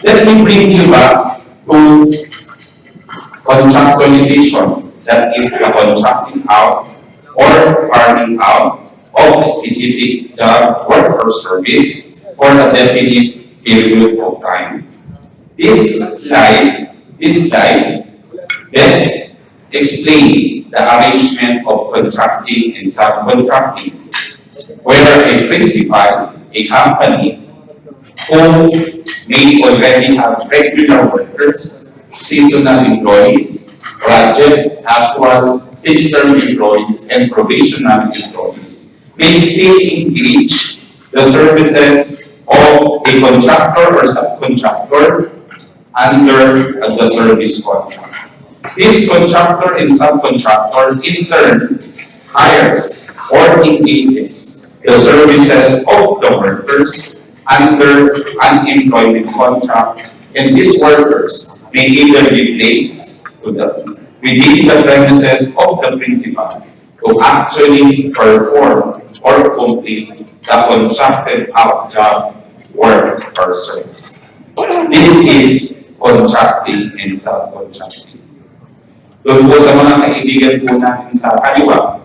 Let me bring you back to contractualization, that is the contracting out or farming out of a specific job, work, or service for a definite period of time. This slide best explains the arrangement of contracting and subcontracting, where a principal, a company, who may already have regular workers, seasonal employees, project, casual, fixed-term employees, and probationary employees, may still engage the services of of a contractor or subcontractor under the service contract. This contractor and subcontractor in turn hires or engages the services of the workers under an employment contract, and these workers may either be placed within the premises of the principal to actually perform or complete the contracted out job, work, or service. This is contracting and subcontracting. Doon po sa mga kaibigan po natin sa kaliwa,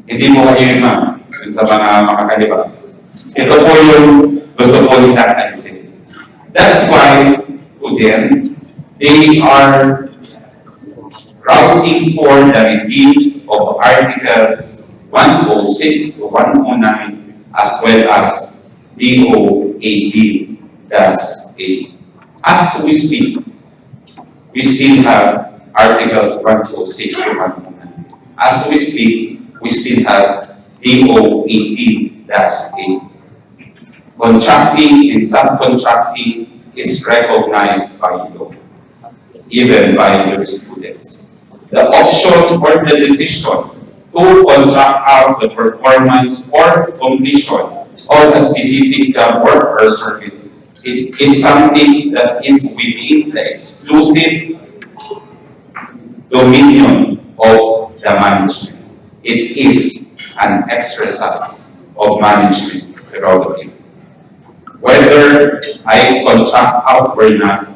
hindi mo kayo yun, ma'am, dun sa mga makakaliwa. Ito po yung gusto po nila alisin. That's why, again, they are routing for the repeal of Articles 106 to 109 as well as DO 18-8. As we speak, we still have Articles 106 to 109. As we speak, we still have DO 18-8. Contracting and subcontracting is recognized by law, even by your students. The option or the decision to contract out the performance or completion of a specific job work or service, it is something that is within the exclusive dominion of the management. It is an exercise of management prerogative. Whether I contract out or not,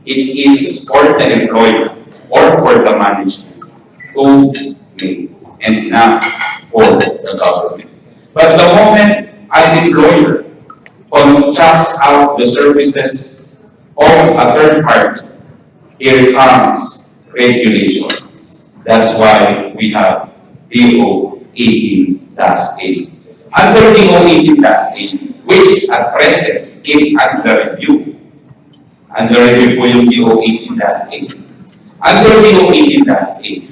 it is for the employer or for the management to make and not for the government. But the moment an employer contracts out the services of a third party, here comes regulations. That's why we have DO 18-8. Under DO 18-8, which at present is under review. Under review po yung DO 18-8. Under DO 18-8,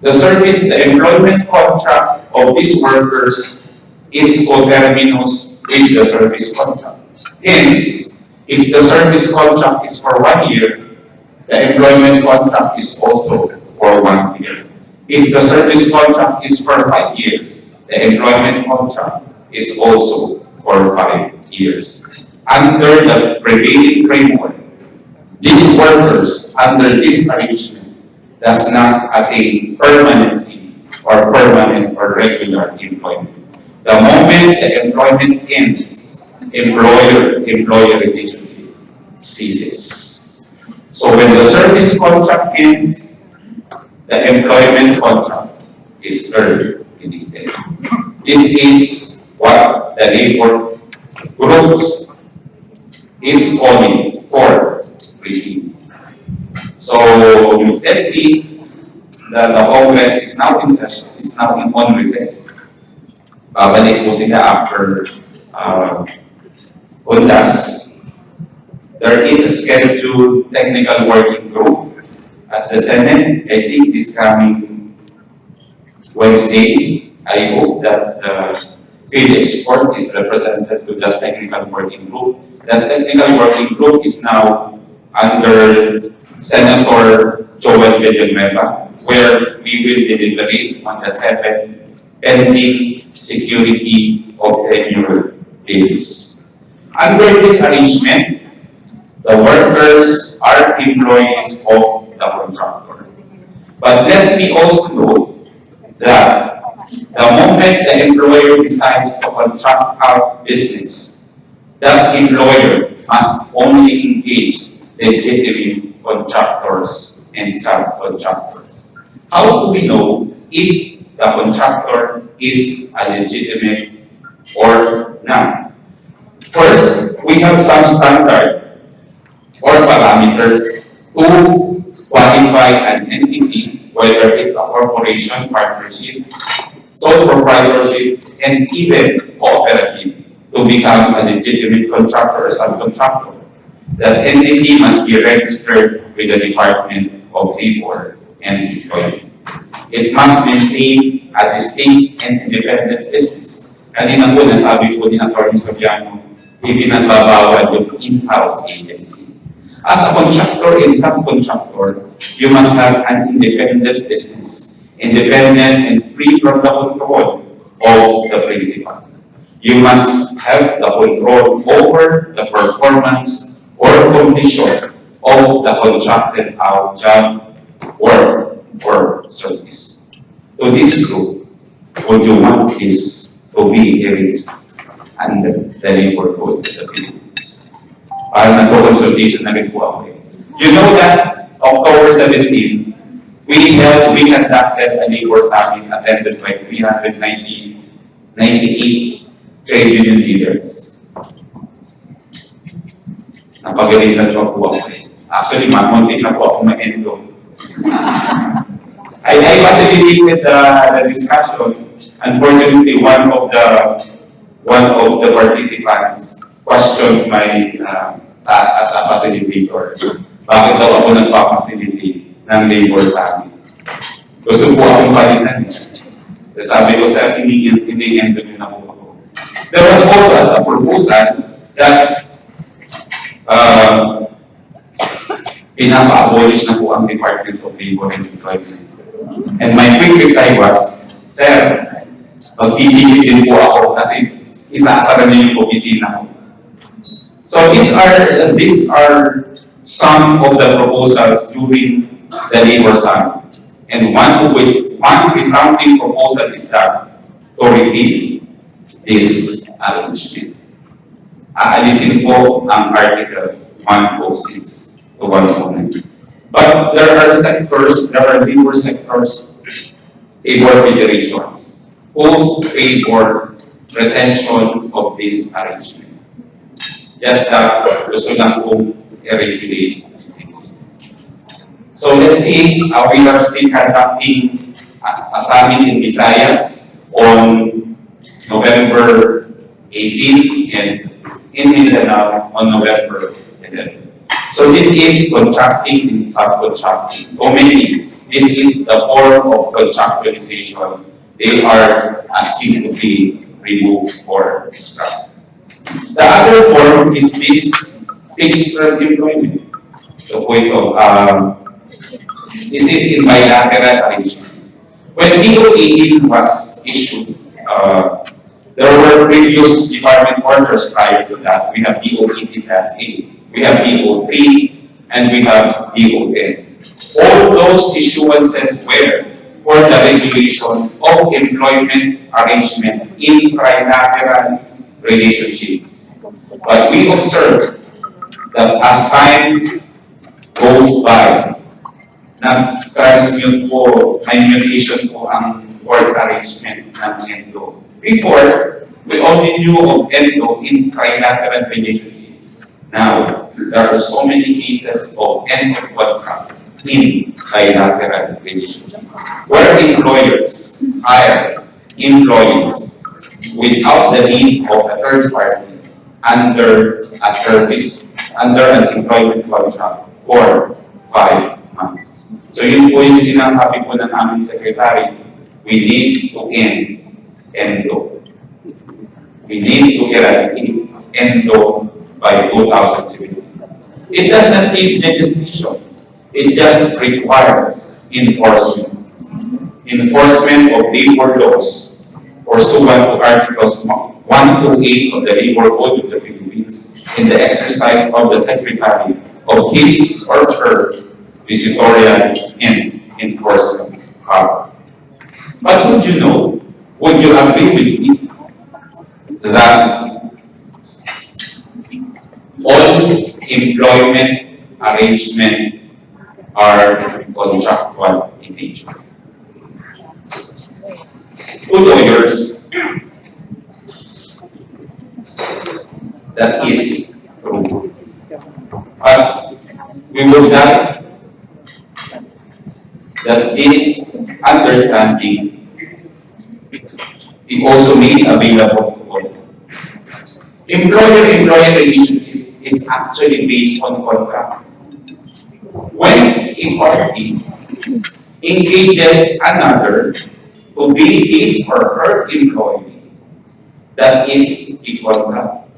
the employment contract of these workers is coterminous with the service contract. Hence, if the service contract is for 1 year, the employment contract is also for 1 year. If the service contract is for 5 years, the employment contract is also for 5 years. Under the prevailing framework, these workers under this arrangement does not attain permanency or permanent or regular employment. The moment the employment ends, employer-employer relationship ceases. So when the service contract ends, the employment contract is terminated. This is what the labor groups is calling for review. So let's see that the Congress is now in session, is now on recess. Babalik po sila after Undas. There is a scheduled technical working group at the Senate. I think this coming Wednesday. I hope that the field export is represented to the technical working group. The technical working group is now under Senator Joel Villanueva, where we will deliberate on the 7 pending security of tenure bills. Under this arrangement, the workers are employees of the contractor. But let me also note that the moment the employer decides to contract out business, that employer must only engage legitimate contractors and subcontractors. How do we know if the contractor is a legitimate or not? First, we have some standard or parameters to qualify an entity, whether it's a corporation, partnership, sole proprietorship, and even cooperative, to become a legitimate contractor or subcontractor. That entity must be registered with the Department of Labor and Employment. It must maintain a distinct and independent business. Kanina po, nasabi po ni Atty. Soriano, ipinagbabawal yung in-house agency. As a contractor and subcontractor, you must have an independent business, independent and free from the control of the principal. You must have the control over the performance or completion of the contracted out job, work, or service. To this group, would you want this to be erased under the labor code of the Philippines? Parang nagko-consultation na rin po ako eh. You know, last October 17, we conducted a labor summit attended by 398 trade union leaders. Napagalitan pa po ako eh. Actually, muntik na po ako ma-endo. I facilitated the discussion. Unfortunately, one of the participants questioned my task as a facilitator. Bakit daw ako nagpa-facilitate ng labor summit? Gusto po akong palitan. Sabi ko, sir, hindi-endo nyo na po ako. There was also a proposal that pinapa-abolish na po ang Department of Labor and Employment. And my quick reply was, sir, magpipili din po ako kasi isasara niyo yung opisina ko. So these are some of the proposals during the labor summit. And one resounding proposal is that to repeal this arrangement. Aalisin po ang Article 106 to 109. But there are labor sectors, labor federations, who favor retention of this arrangement. Just that gusto lang kong i-regulate this thing. So let's see, we are still conducting a summit in Visayas on November 18th and in Mindanao on November 11th. So this is contracting and subcontracting. Committee, this is the form of contractualization. They are asking to be removed or scrapped. The other form is this fixed term employment. The point of this is in bilateral arrangement. When DO18 was issued, there were previous department orders prior to that. We have DO18-A, we have DO3, and we have DO10. All those issuances were for the regulation of employment arrangement in trilateral relationships. But we observe that as time goes by, nag-transmute po, may mutation po ang work arrangement ng ENDO. Before, we only knew of ENDO in trilateral relationship. Now, there are so many cases of ENDO contract in bilateral relationship, where employers hire employees without the need of a third party under a service, under an employment contract for 5 months. So yun po yung sinasabi po ng aming secretary, we need to end ENDO. We need to eradicate ENDO by 2017. It does not need legislation. It just requires enforcement. Enforcement of labor laws pursuant to Articles 1 to 8 of the Labor Code of the Philippines in the exercise of the Secretary of his or her visitorial and enforcement power. But would you know, would you agree with me that all employment arrangements are contractual in nature? To lawyers, that is true. But we would like that this understanding be also made available to all. Employer-employer relationship is actually based on contract. When a party engages another to be his or her employee, that is a contract.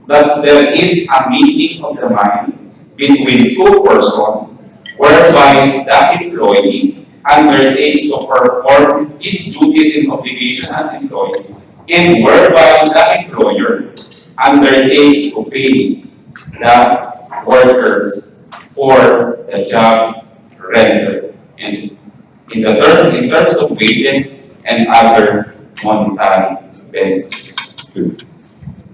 that there is a meeting of the mind between two persons whereby the employee undertakes to perform his duties and obligation as employees, and whereby the employer undertakes to pay the workers for the job rendered, and in terms of wages and other monetary benefits.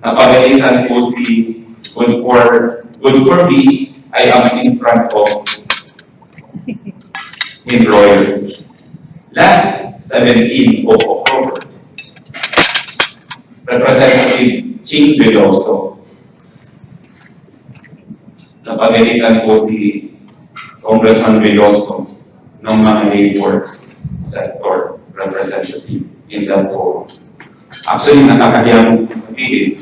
Napagalitan po si Good for Me, I am in front of employer. Last 17 of October, Representative Ching Veloso, napagalitan po si Congressman Veloso ng mga labor sector representative in that forum. Actually, nakakaliyan po sabihin,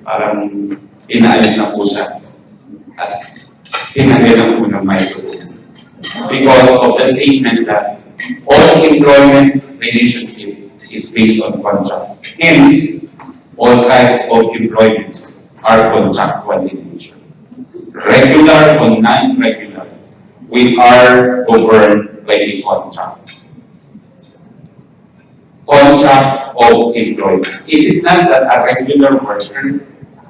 parang inaalis na po siya at tinanggal na po ng microphone because of the statement that all employment relationship is based on contract. Hence, all types of employment are contractual in nature. Regular or non-regular, we are governed by the contract. Contract of employment. Is it not that a regular worker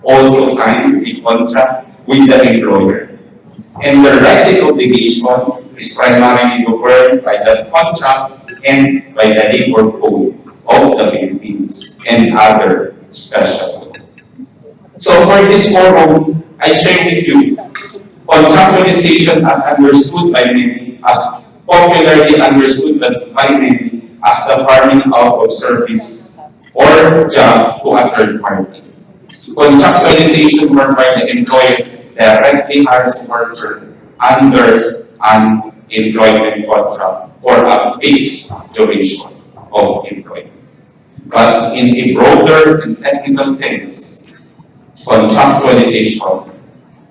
also signs a contract with the employer? And the rights and obligation is primarily governed by the contract and by the labor code of the Philippines and other special codes. So for this forum, I share with you contractualization as understood by many, as popularly understood by many, as the farming out of service or job to a third party. Contractualization whereby the employer directly hires a worker under an employment contract for a fixed duration of employment. But in a broader and technical sense, contractualization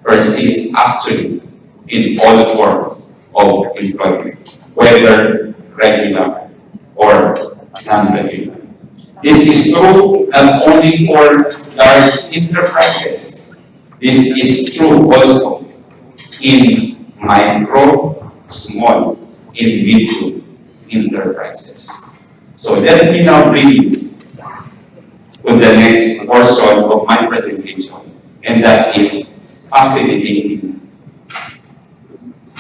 persists actually in all forms of employment, whether regular or non-regular. This is true not only for large enterprises. This is true also in micro, small, and medium enterprises. So let me now bring you to the next portion of my presentation, and that is facilitating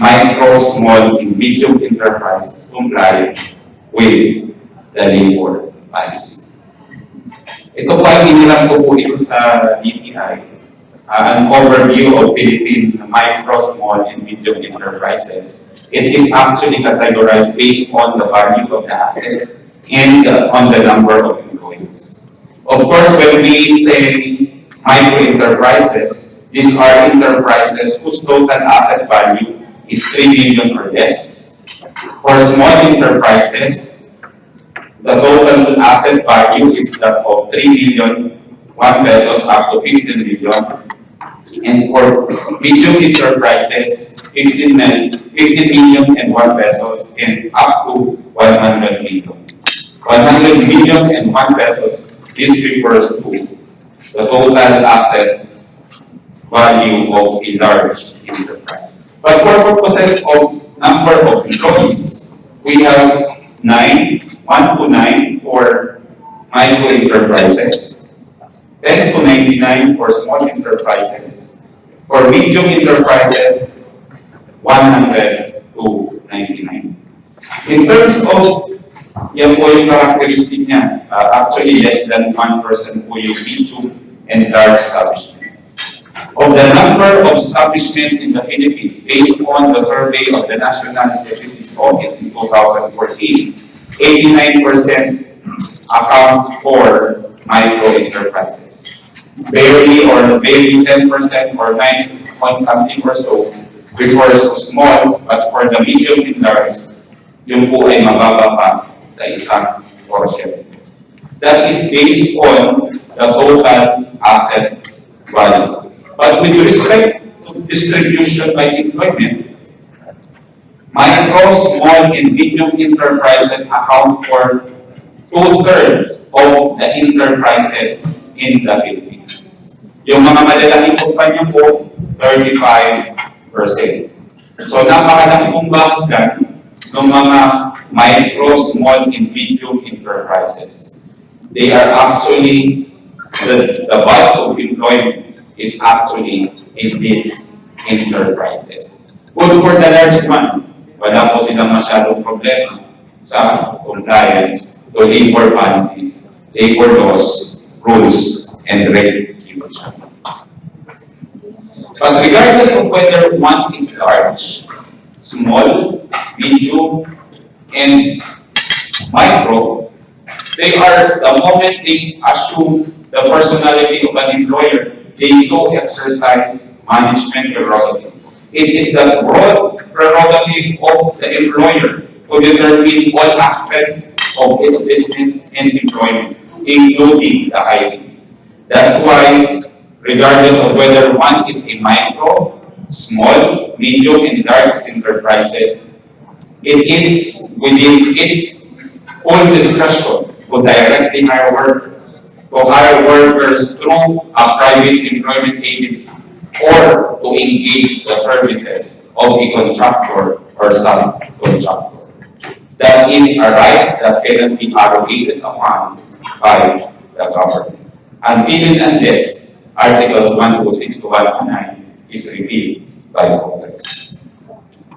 micro, small, and medium enterprises compliance with the labor policy. Ito po ay inilang ko po ito sa DTI, an overview of Philippine micro, small, and medium enterprises. It is actually categorized based on the value of the asset and on the number of employees. Of course, when we say micro enterprises, these are enterprises whose total asset value is 3 million or less. For small enterprises, the total asset value is that of 3 million, 1 pesos up to 15 million. And for medium enterprises, 15 million and 1 pesos and up to 100 million. 100 million and 1 pesos, this refers to the total asset value of a large enterprise. But for purposes of number of employees, we have 1 to 9 for micro enterprises, 10 to 99 for small enterprises, for medium enterprises, 100 to 99. In terms of yan po yung characteristic niya, actually less than 1% po yung medium and large establishment. Of the number of establishment in the Philippines, based on the survey of the National Statistics Office in 2014, 89% account for micro enterprises. Barely 10% or 9 point something or so refers to small, but for the medium and large, yung po ay mababa pa sa isang portion. That is based on the total asset value. But with respect to distribution by employment, micro, small, and medium enterprises account for 2/3 of the enterprises in the Philippines. Yung mga malalaking kumpanya po, 35%. So napakalaki pong bahagdan ng mga micro, small, and medium enterprises. They are actually, the bulk of employment is actually in these enterprises. Good for the large one. Wala po silang masyadong problema sa compliance to labor policies, labor laws, rules, and regulations. But regardless of whether one is large, small, medium, and micro, they are, the moment they assume the personality of an employer, they so exercise management prerogative. It is the broad prerogative of the employer to determine all aspects of its business and employment, including the hiring. That's why, regardless of whether one is a micro, small, medium, and large enterprises, it is within its full discretion to directly hire workers, through a private employment agency, or to engage the services of a contractor or subcontractor. That is a right that cannot be arrogated upon by the government. Until and unless Articles 106 to 109 is repealed by Congress.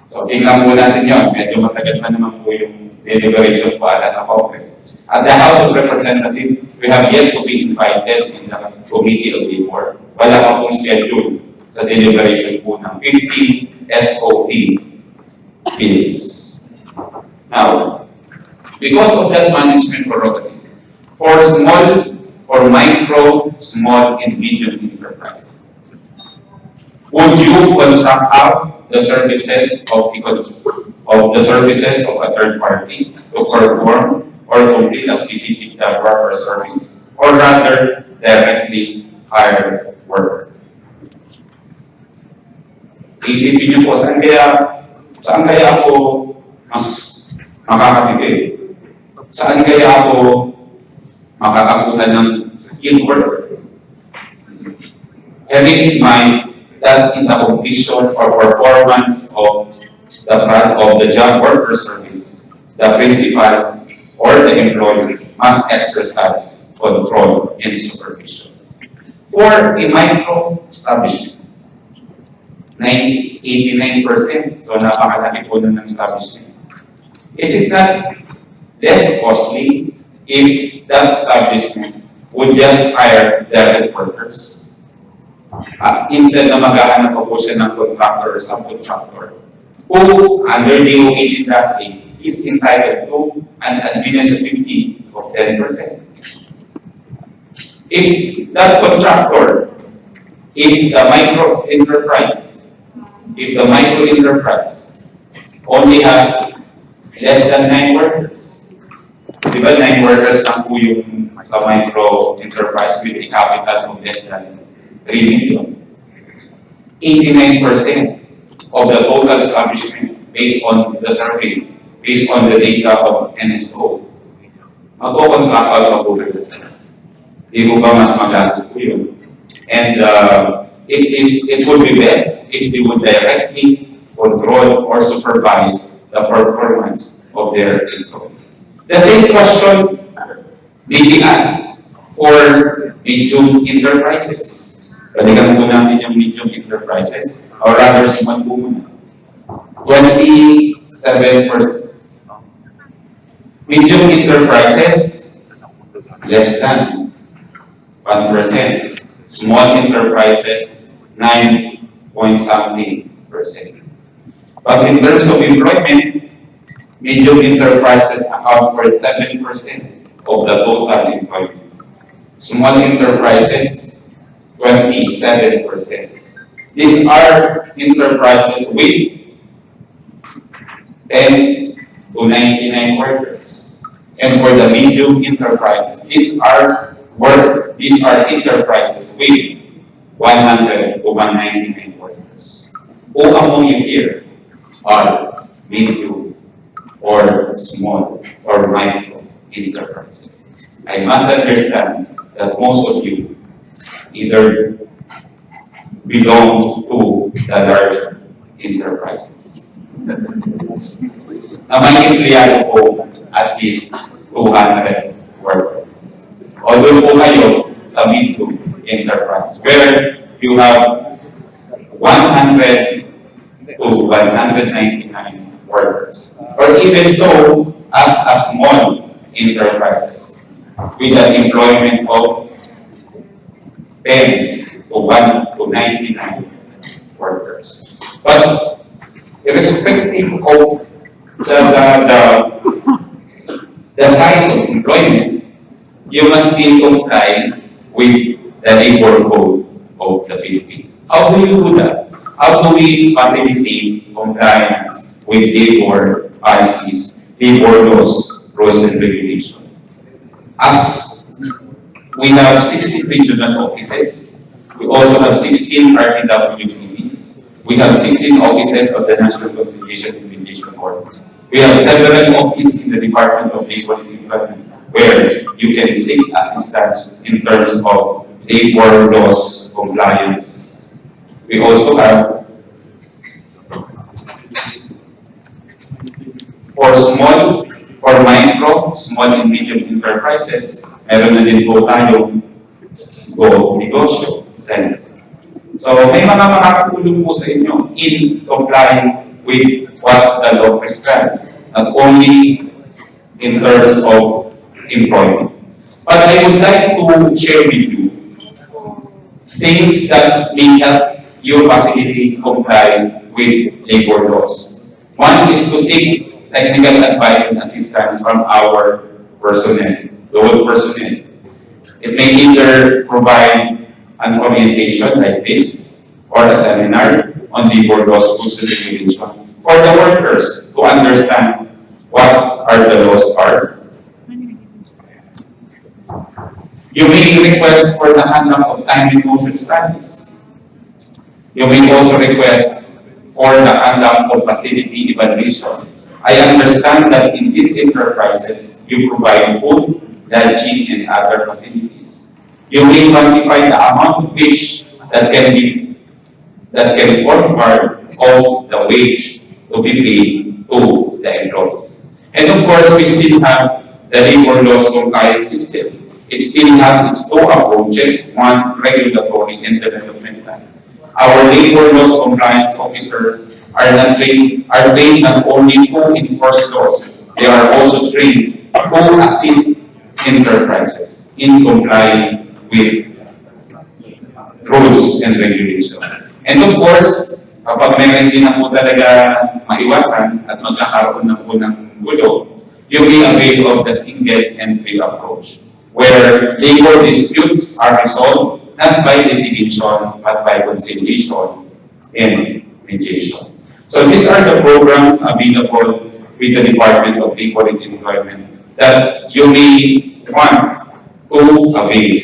So, tingnan po natin yun. Medyo matagal na naman po yung deliberation para sa Congress. At the House of Representatives, we have yet to be invited in the Committee of Labor. Wala pa pong schedule sa deliberation po ng 50 SOT bills. Now, because of that management prerogative, for small, for micro, small, and medium enterprises, would you contract out the services of a third party to perform or complete a specific job or service, or rather directly hire worker? Isipin niyo po, saan kaya ako mas makakatipid? Saan kaya ako makakakuha ng skilled workers? Having in mind that in the condition or performance of the job worker service, the principal or the employer must exercise control and supervision. For a micro establishment, 89%, so napakalaki po ng establishment. Is it not less costly if that establishment would just hire direct workers? Instead na maghahanap po siya ng contractor or subcontractor, who under the OAT industry is entitled to an administrative fee of 10%. If that contractor, if the micro enterprise only has less than 9 workers, di ba 9 workers lang po yung sa micro enterprise with a capital of less than 3 million. 89% of the total establishment based on the survey, based on the data of NSO, magko-contract out na po kayo sa di mo ba mas magastos po yun? And it would be best if they would directly control or supervise the performance of their employees. The same question may be asked for medium enterprises. Balikan po namin yung medium enterprises, or rather small po muna. 27%. Medium enterprises, less than 1%. Small enterprises, 9.something%. But in terms of employment, medium enterprises account for 7% of the total employment. Small enterprises, 27%. These are enterprises with 10 to 99 workers. And for the medium enterprises, these are enterprises with 100 to 199 workers. Who among you here are medium or small or micro enterprises? I must understand that most of you either belongs to the larger enterprises. Na may empleyado po at least 200 workers. O doon po kayo sa medium enterprise where you have 100 to 199 workers. Or even so, as a small enterprises with an employment of 10 to 1 to 99 workers. But irrespective of the size of employment, you must still comply with the labor code of the Philippines. How do you do that? How do we facilitate compliance with labor policies, labor laws, rules and regulations? As we have 16 regional offices, we also have 16 RTWPDs, we have 16 offices of the National Conciliation and Mediation Board. We have several offices in the Department of Labor and Employment where you can seek assistance in terms of labor laws compliance. We also have for micro, small and medium enterprises, meron na din po tayong Go Negosyo Center. So may mga makakatulong po sa inyo in complying with what the law prescribes, not only in terms of employment. But I would like to share with you things that may help you facilitate comply with labor laws. One is to seek technical advice and assistance from our personnel, local personnel. It may either provide an orientation like this or a seminar on labor laws, rules and regulations for the workers to understand what are the laws are. You may request for the handling of time and motion studies. You may also request for the handling of facility evaluation. I understand that in these enterprises, you provide food, lodging, and other facilities. You may quantify the amount of wage that can form part of the wage to be paid to the employees. And of course, we still have the labor laws compliance system. It still has its two approaches, one regulatory and developmental. Our labor laws compliance officers are trained not only to enforce laws, they are also trained to assist enterprises in complying with rules and regulations. And of course, kapag meron din na po talaga maiwasan at magkakaroon na po ng gulo, you may avail of the single entry approach, where labor disputes are resolved not by litigation but by conciliation and mediation. So these are the programs available with the Department of Labor and Employment that you may want to avail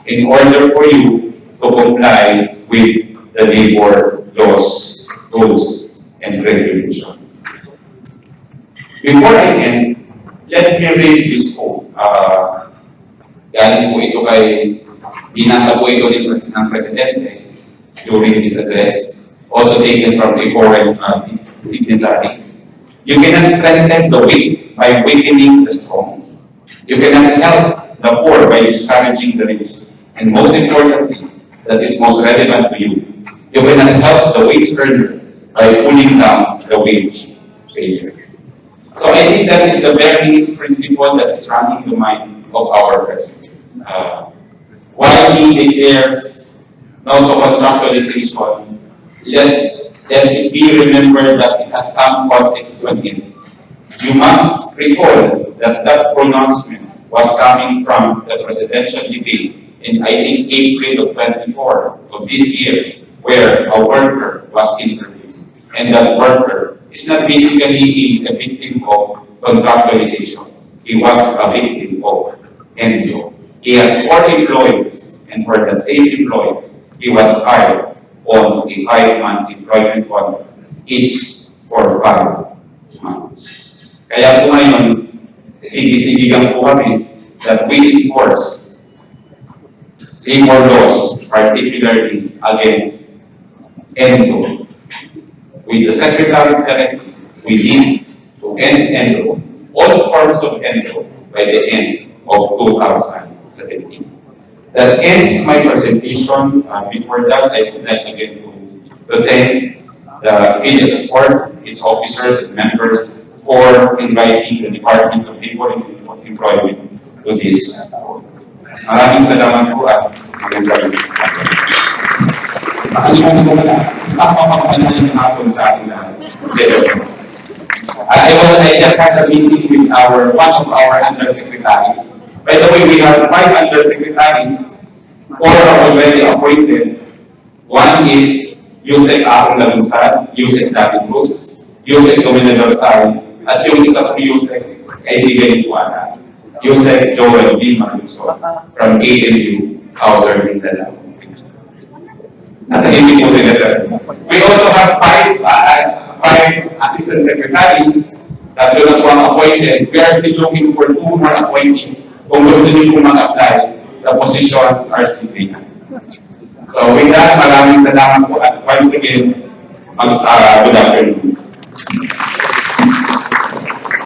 in order for you to comply with the labor laws, rules, and regulations. Before I end, let me read this quote. Galing po ito binasa po ito ng Presidente during this address, also taken from a foreign dignitary. You cannot strengthen the weak by weakening the strong. You cannot help the poor by discouraging the rich. And most importantly, that is most relevant to you, you cannot help the wage earner by pulling down the wage payer. So I think that is the very principle that is running the mind of our President. While he declares no to contractualization, let it be remembered that it has some context on it. You must recall that that pronouncement was coming from the presidential debate in, I think, April of 24 of this year, where a worker was interviewed. And that worker is not basically a victim of contractualization. He was a victim of NPO. He has 4 employees, and for the same employees, he was hired on a 5-month employment contract, each for 5 months. Kaya po ngayon, sinisiligan po kami that we enforce labor laws, particularly against ENDO. With the Secretary's Directive, we need to end ENDO, all forms of ENDO, by the end of 2017. That ends my presentation. Before that, I would like again to thank the PhilEx Board, its officers and members for inviting the Department of Labor and Employment to this. Maraming salamat po at magandang Pakalimutan ko pala, stop pa mapapanayin ng hapon sa ating lahat. I just had a meeting with one of our undersecretaries. By the way, we have 5 undersecretaries. 4 are already appointed. One is Yusek Akong Lagunsad, Yusek David Cruz, Yusek Dominador Sari, at yung isa po Yusek, kaibigan ni Juana, Yusek Joel B. Manuso from AMU, Southern Mindanao. Natahimik po sila, sir. We also have 5 assistant secretaries. Tatlo na po ang appointed. We are still looking for 2 more appointees. Kung gusto niyo po mag-apply, the positions are still vacant. So with that, maraming salamat po at once again, good afternoon.